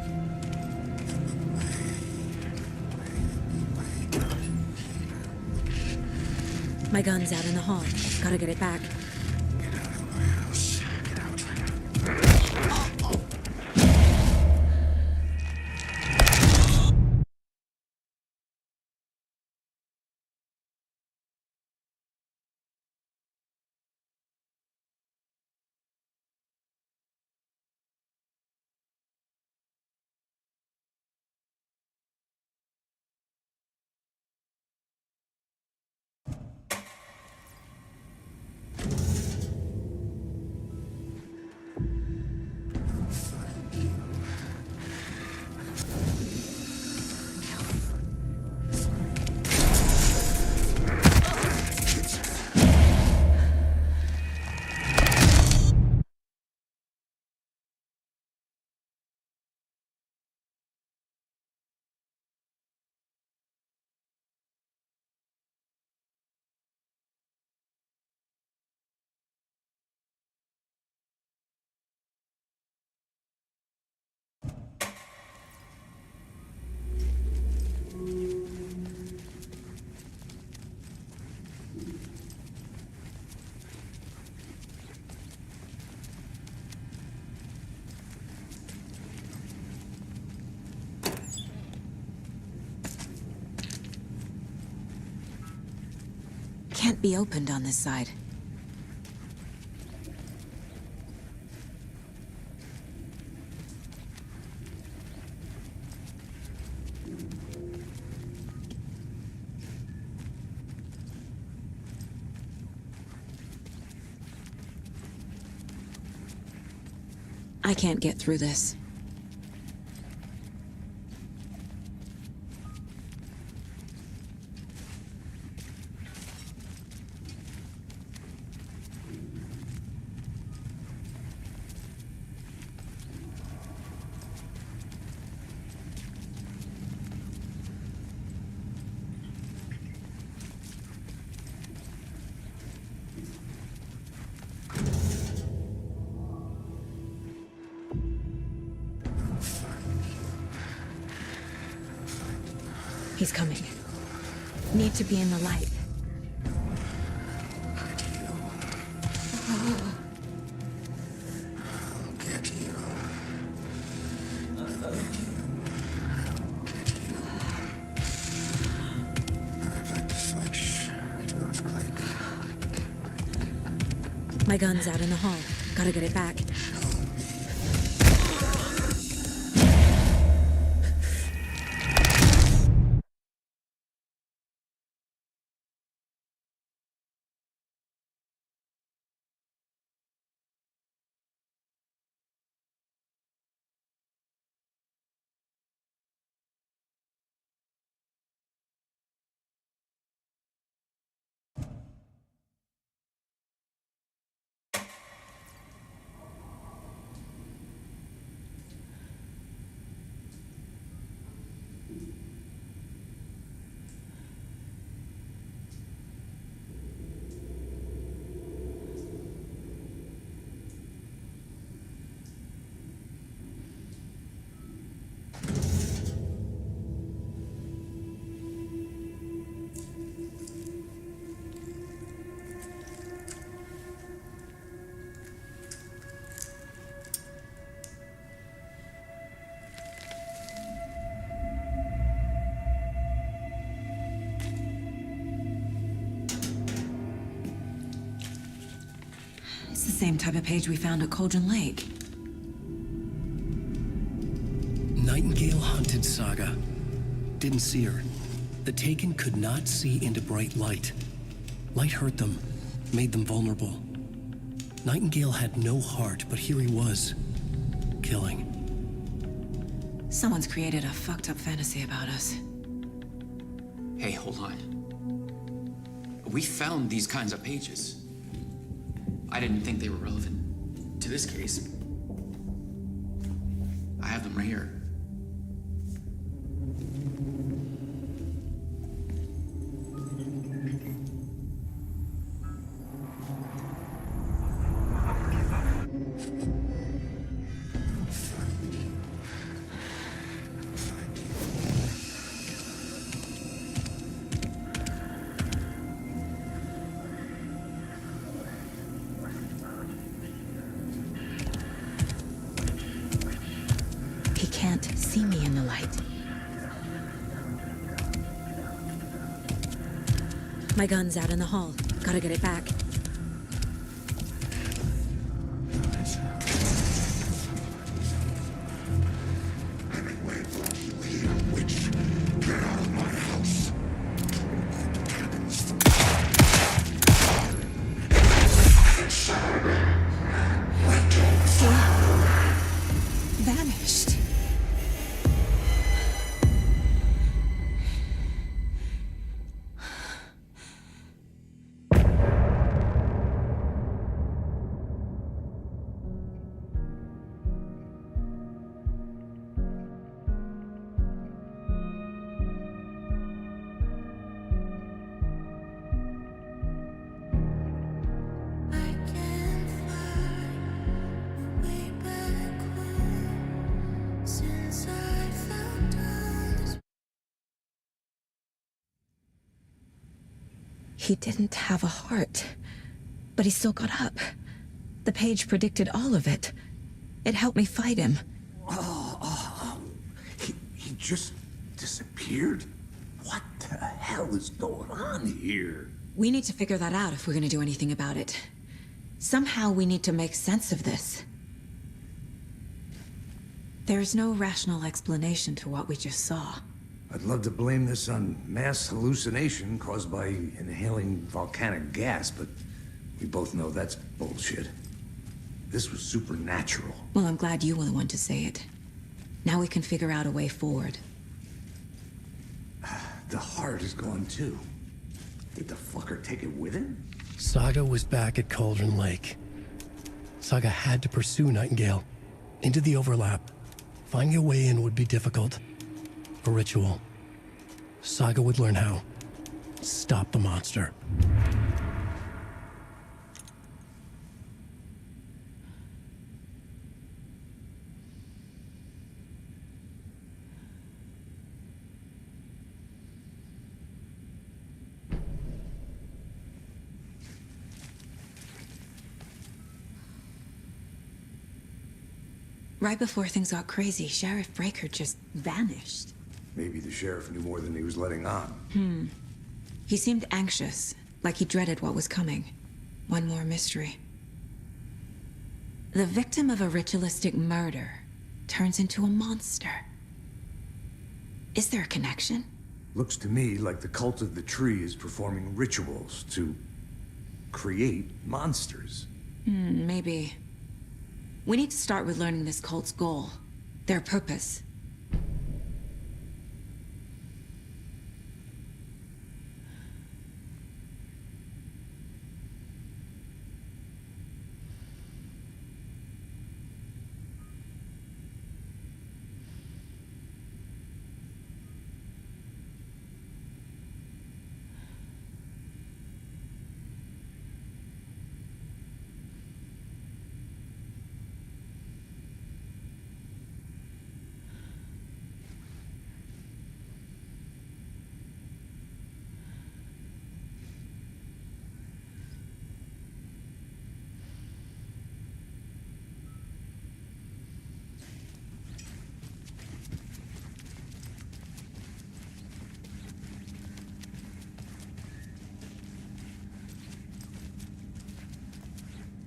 My gun's out in the hall. Gotta get it back. Can't be opened on this side. I can't get through this. He's coming. Need to be in the light. My gun's out in the hall. Gotta get it back. It's the same type of page we found at Cauldron Lake.
Nightingale hunted Saga. Didn't see her. The Taken could not see into bright light. Light hurt them, made them vulnerable. Nightingale had no heart, but here he was, killing.
Someone's created a fucked up fantasy about us.
Hey, hold on. We found these kinds of pages. I didn't think they were relevant to this case. I have them right here.
see me in the light. My gun's out in the hall. Gotta get it back. Vanished. He didn't have a heart, but he still got up. The page predicted all of it. It helped me fight him.
He just disappeared? What the hell is going on here?
We need to figure that out if we're gonna do anything about it. Somehow we need to make sense of this. There's no rational explanation to what we just saw.
I'd love to blame this on mass hallucination caused by inhaling volcanic gas, but we both know that's bullshit. This was supernatural.
Well, I'm glad you were the one to say it. Now we can figure out a way forward.
The heart is gone too. Did the fucker take it with him?
Saga was back at Cauldron Lake. Saga had to pursue Nightingale into the overlap. Finding a way in would be difficult. A ritual. Saga would learn how. Stop the monster.
Right before things got crazy, Sheriff Breaker just vanished.
Maybe the sheriff knew more than he was letting on.
He seemed anxious, like he dreaded what was coming. One more mystery. The victim of a ritualistic murder turns into a monster. Is there a connection?
Looks to me like the cult of the tree is performing rituals to create monsters.
Maybe. We need to start with learning this cult's goal, their purpose.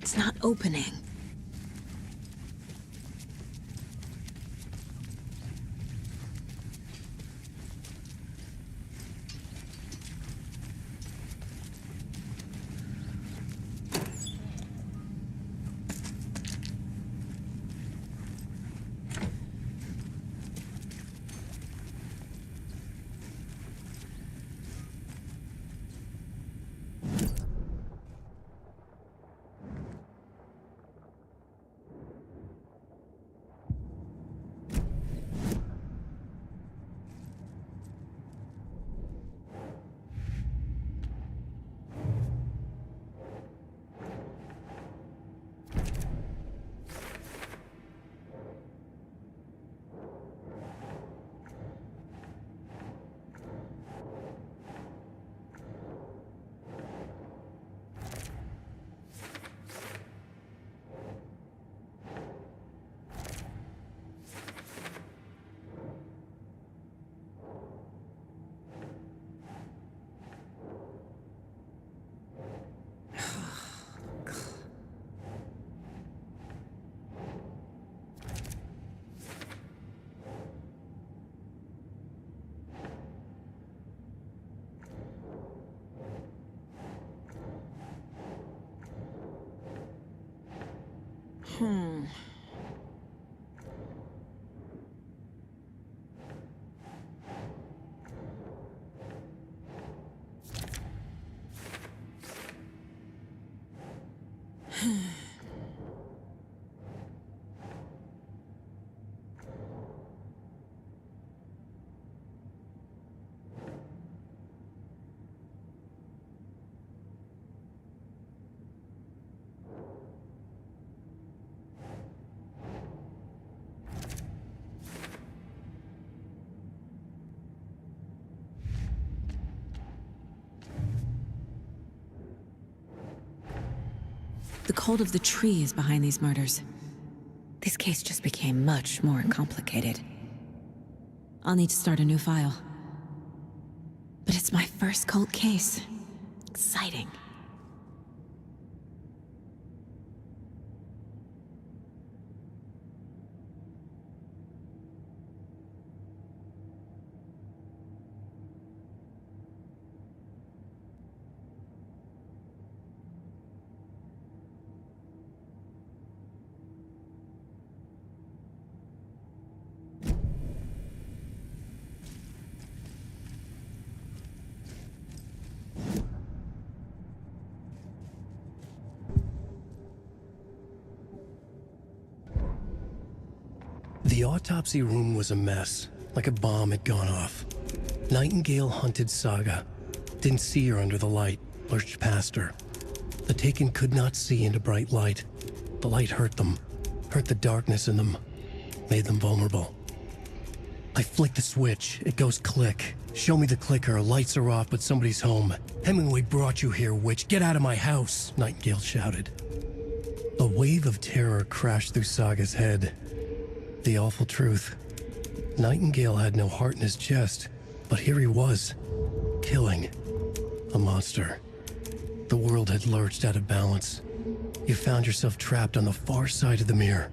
It's not opening. The cult of the tree is behind these murders. This case just became much more complicated. I'll need to start a new file. But it's my first cult case. Exciting.
The autopsy room was a mess, like a bomb had gone off. Nightingale hunted Saga. Didn't see her under the light, lurched past her. The Taken could not see into bright light. The light hurt them, hurt the darkness in them, made them vulnerable. I flick the switch, it goes click. Show me the clicker, lights are off, but somebody's home. Hemingway brought you here, witch. Get out of my house, Nightingale shouted. A wave of terror crashed through Saga's head. The awful truth. Nightingale had no heart in his chest, but here he was, killing a monster. The world had lurched out of balance. You found yourself trapped on the far side of the mirror.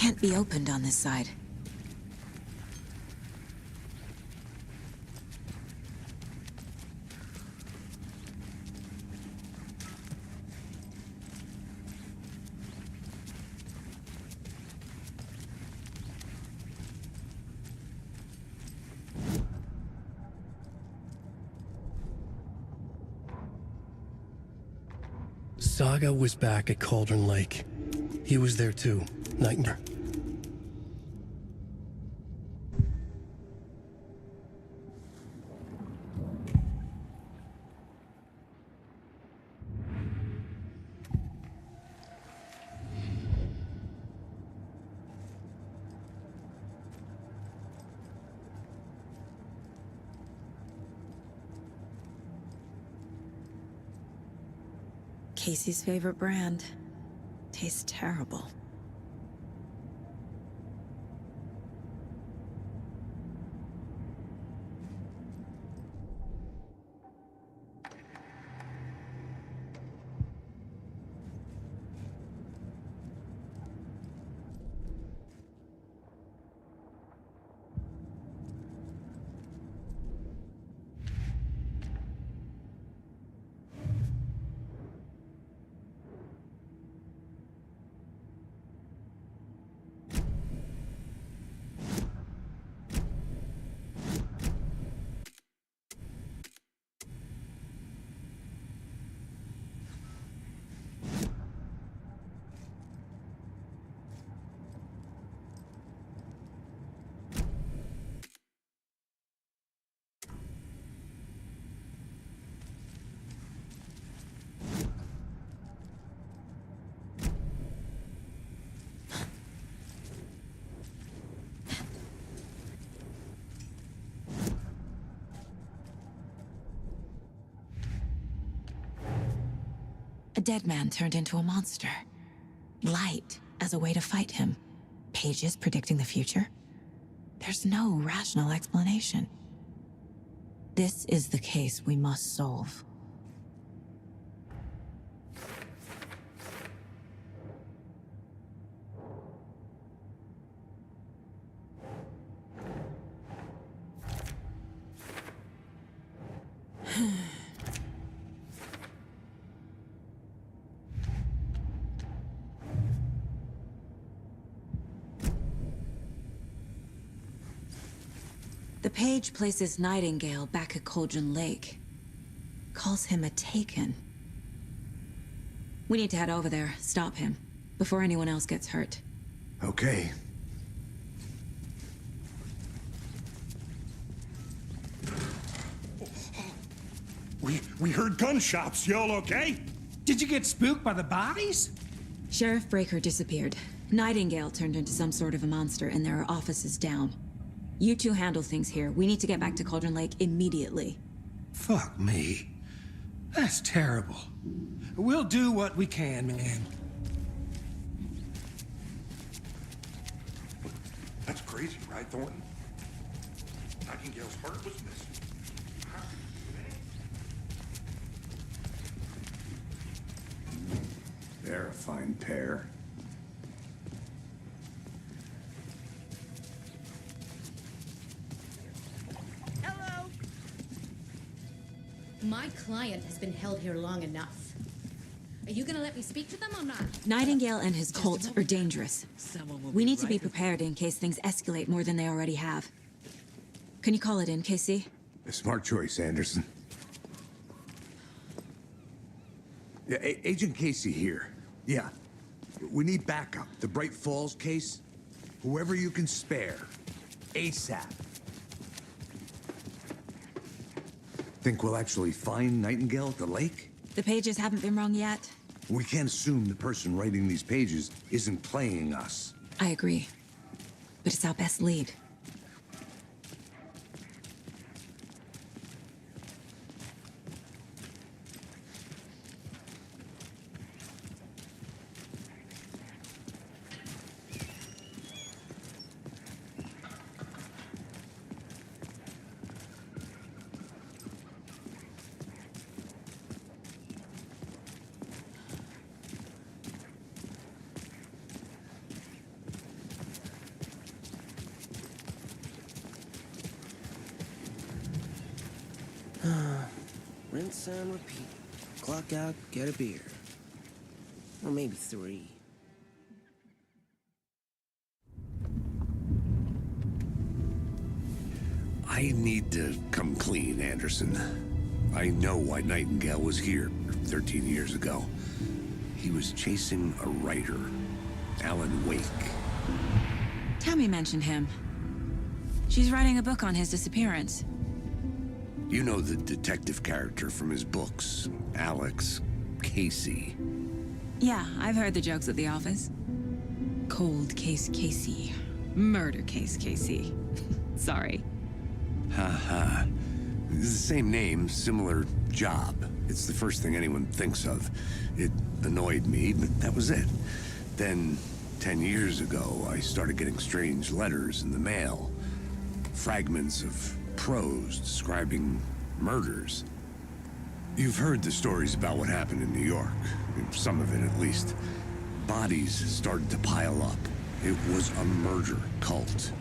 Can't be opened on this side.
Saga was back at Cauldron Lake. He was there too, Nightingale.
Casey's favorite brand. Tastes terrible. A dead man turned into a monster. Light as a way to fight him. Pages predicting the future. There's no rational explanation. This is the case we must solve. The page places Nightingale back at Cauldron Lake. Calls him a Taken. We need to head over there, stop him, before anyone else gets hurt.
Okay.
We heard gunshots. Y'all okay?
Did you get spooked by the bodies?
Sheriff Breaker disappeared. Nightingale turned into some sort of a monster, and there are offices down. You two handle things here. We need to get back to Cauldron Lake immediately.
Fuck me. That's terrible. We'll do what we can, man.
That's crazy, right, Thornton? Nightingale's heart was missing.
They're a fine pair.
Hello.
My client has been held here long enough. Are you gonna let me speak to them or not?
Nightingale and his cult are dangerous. We need to be prepared in case things escalate more than they already have. Can you call it in, KC?
A smart choice, Anderson. Yeah, Agent Casey here. Yeah. We need backup. The Bright Falls case? Whoever you can spare. ASAP. Think we'll actually find Nightingale at the lake?
The pages haven't been wrong yet.
We can't assume the person writing these pages isn't playing us.
I agree. But it's our best lead.
Rinse and repeat. Clock out, get a beer. Or maybe 3.
I need to come clean, Anderson. I know why Nightingale was here 13 years ago. He was chasing a writer, Alan Wake.
Tammy mentioned him. She's writing a book on his disappearance.
You know the detective character from his books, Alex Casey.
Yeah, I've heard the jokes at the office. Cold case Casey. Murder case Casey. Sorry.
Ha. It's the same name, similar job. It's the first thing anyone thinks of. It annoyed me, but that was it. Then, 10 years ago, I started getting strange letters in the mail. Fragments of prose describing murders. You've heard the stories about what happened in New York. Some of it, at least. Bodies started to pile up. It was a murder cult.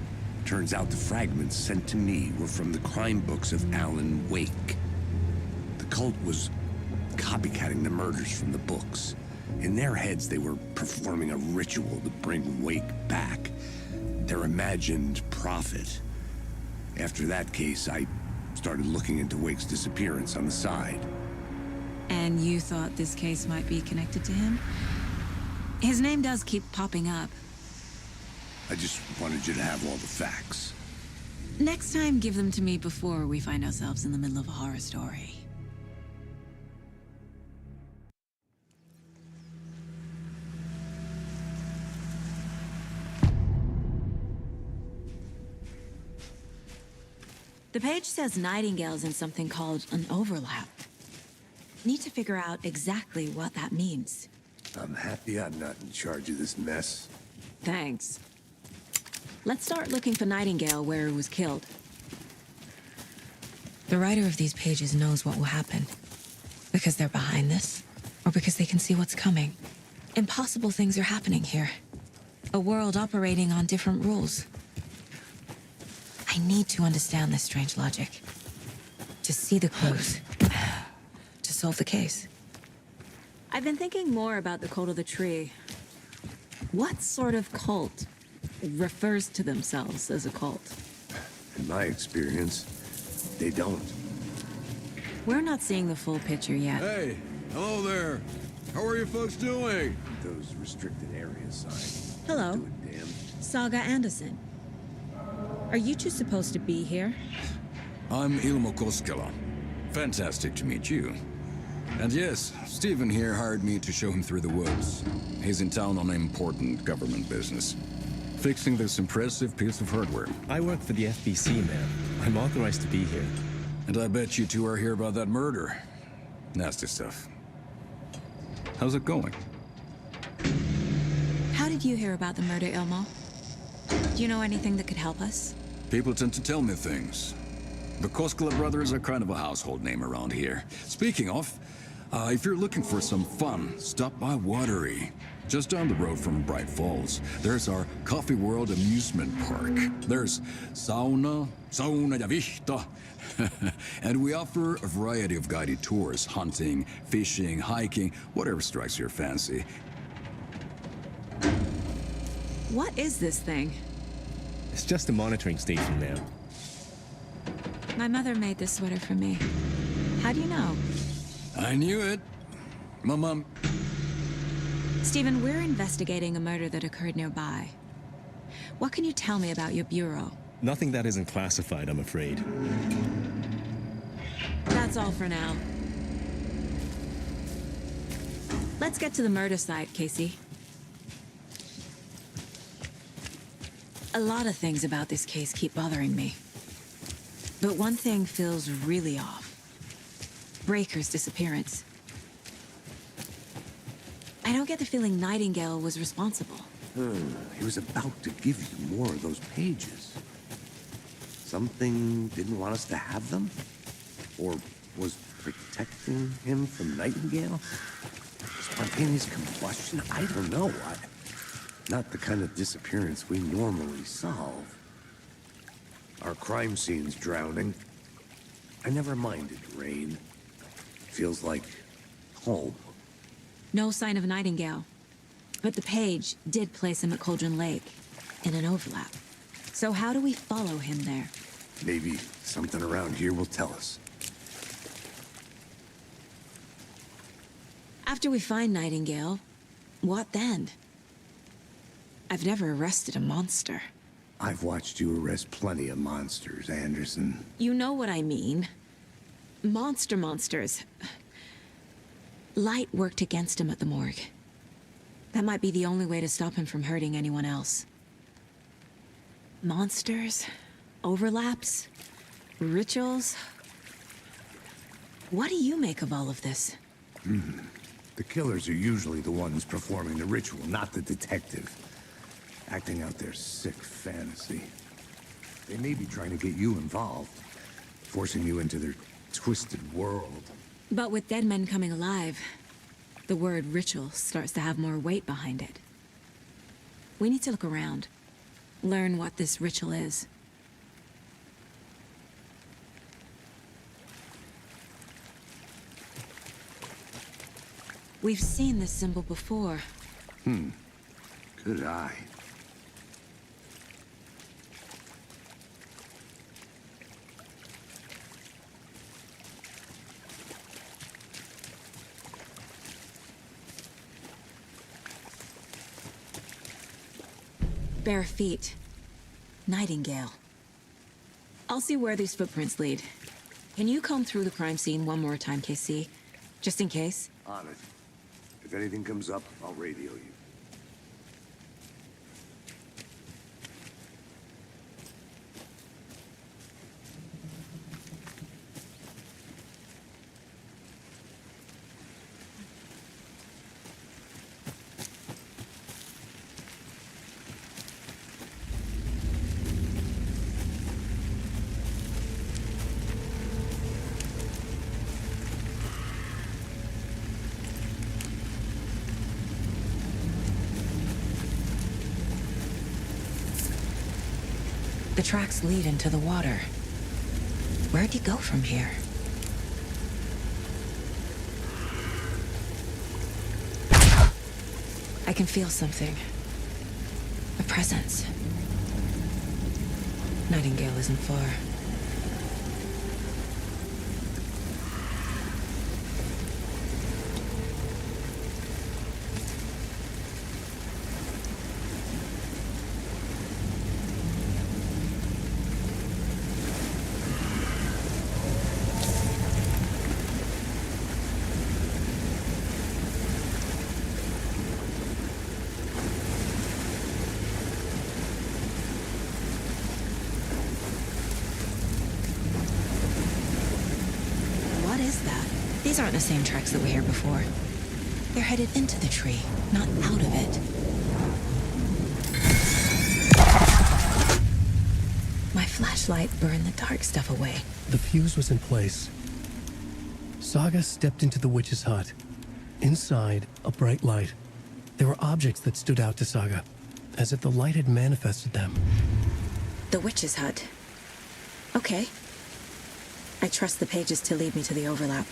Turns out the fragments sent to me were from the crime books of Alan Wake. The cult was copycatting the murders from the books. In their heads, they were performing a ritual to bring Wake back. Their imagined prophet. After that case, I started looking into Wake's disappearance on the side.
And you thought this case might be connected to him? His name does keep popping up.
I just wanted you to have all the facts.
Next time, give them to me before we find ourselves in the middle of a horror story. The page says Nightingale's in something called an overlap. Need to figure out exactly what that means.
I'm happy I'm not in charge of this mess.
Thanks. Let's start looking for Nightingale where he was killed. The writer of these pages knows what will happen. Because they're behind this, or because they can see what's coming. Impossible things are happening here. A world operating on different rules. I need to understand this strange logic. To see the clues. To solve the case. I've been thinking more about the cult of the tree. What sort of cult refers to themselves as a cult?
In my experience, they don't.
We're not seeing the full picture yet.
Hey, hello there. How are you folks doing?
Those restricted area signs.
Hello.
Damn.
Saga Anderson. Are you two supposed to be here?
I'm Ilmo Koskela. Fantastic to meet you. And yes, Stephen here hired me to show him through the woods. He's in town on important government business. Fixing this impressive piece of hardware.
I work for the FBC, man. I'm authorized to be here.
And I bet you two are here about that murder. Nasty stuff. How's it going?
How did you hear about the murder, Ilmo? Do you know anything that could help us?
People tend to tell me things. The Koskela brothers are kind of a household name around here. Speaking of, if you're looking for some fun, stop by Watery. Just down the road from Bright Falls, there's our Coffee World amusement park. There's sauna ja vihta. And we offer a variety of guided tours, hunting, fishing, hiking, whatever strikes your fancy.
What is this thing?
It's just a monitoring station, ma'am.
My mother made this sweater for me. How do you know?
I knew it. My mom...
Stephen, we're investigating a murder that occurred nearby. What can you tell me about your bureau?
Nothing that isn't classified, I'm afraid.
That's all for now. Let's get to the murder site, Casey. A lot of things about this case keep bothering me. But one thing feels really off. Breaker's disappearance. I don't get the feeling Nightingale was responsible.
He was about to give you more of those pages. Something didn't want us to have them? Or was protecting him from Nightingale? Spontaneous combustion? I don't know. Not the kind of disappearance we normally solve. Our crime scene's drowning. I never minded rain. Feels like home.
No sign of Nightingale. But the page did place him at Cauldron Lake, in an overlap. So how do we follow him there?
Maybe something around here will tell us.
After we find Nightingale, what then? I've never arrested a monster.
I've watched you arrest plenty of monsters, Anderson.
You know what I mean. Monsters. Light worked against him at the morgue. That might be the only way to stop him from hurting anyone else. Monsters? Overlaps? Rituals? What do you make of all of this?
The killers are usually the ones performing the ritual, not the detective. Acting out their sick fantasy. They may be trying to get you involved, forcing you into their twisted world.
But with dead men coming alive, the word ritual starts to have more weight behind it. We need to look around, learn what this ritual is. We've seen this symbol before.
Good eye.
Bare feet. Nightingale. I'll see where these footprints lead. Can you comb through the crime scene one more time, KC? Just in case?
On it. If anything comes up, I'll radio you.
tracks lead into the water. Where'd he go from here? I can feel something. A presence. Nightingale isn't far. What is that? These aren't the same tracks that were here before. They're headed into the tree, not out of it. My flashlight burned the dark stuff away.
The fuse was in place. Saga stepped into the witch's hut. Inside, a bright light. There were objects that stood out to Saga, as if the light had manifested them.
The witch's hut. Okay. I trust the pages to lead me to the overlap.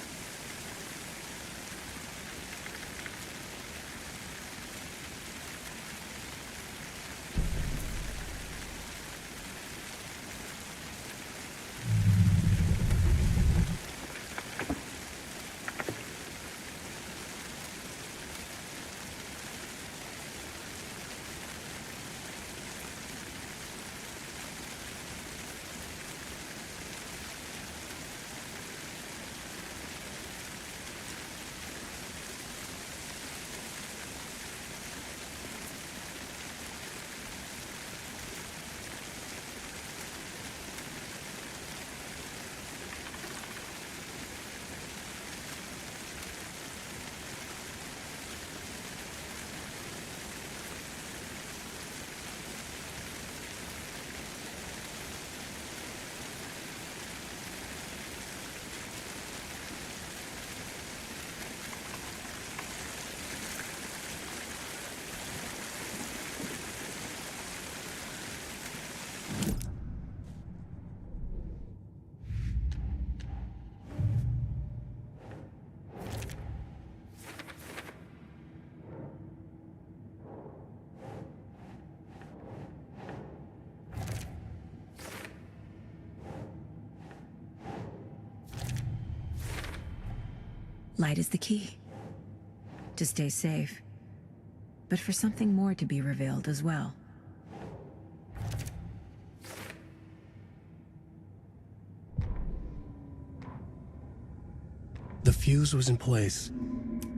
Light is the key. To stay safe. But for something more to be revealed as well.
The fuse was in place.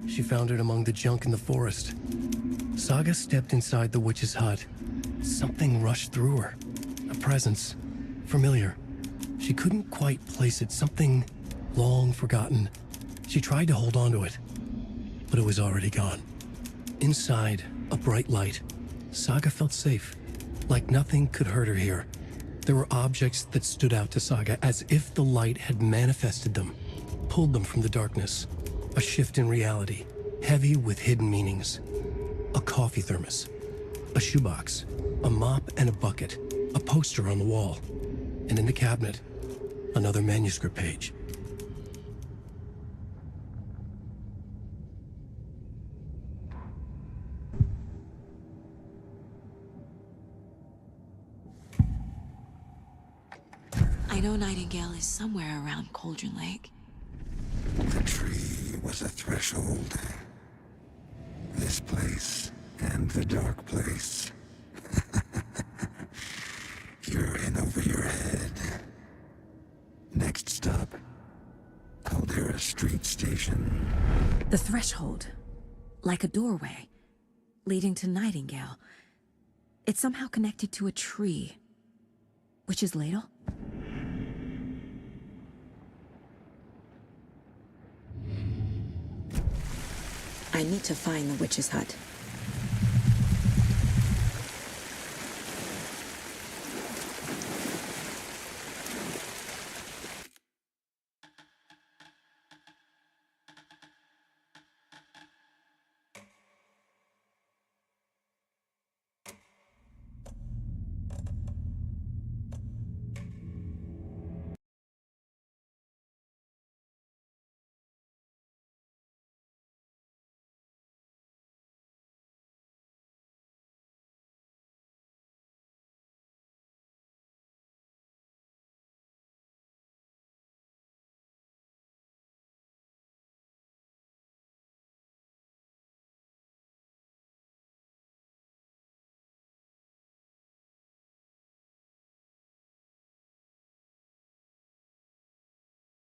She found it among the junk in the forest. Saga stepped inside the witch's hut. Something rushed through her. A presence. Familiar. She couldn't quite place it. Something long forgotten. She tried to hold on to it, but it was already gone. Inside, a bright light. Saga felt safe, like nothing could hurt her here. There were objects that stood out to Saga as if the light had manifested them, pulled them from the darkness. A shift in reality, heavy with hidden meanings. A coffee thermos, a shoebox, a mop and a bucket, a poster on the wall, and in the cabinet, another manuscript page.
I know Nightingale is somewhere around Cauldron Lake.
The tree was a threshold. This place and the dark place. You're in over your head. Next stop, Caldera Street Station.
The threshold. Like a doorway. Leading to Nightingale. It's somehow connected to a tree. Witch's Ladle? I need to find the witch's hut.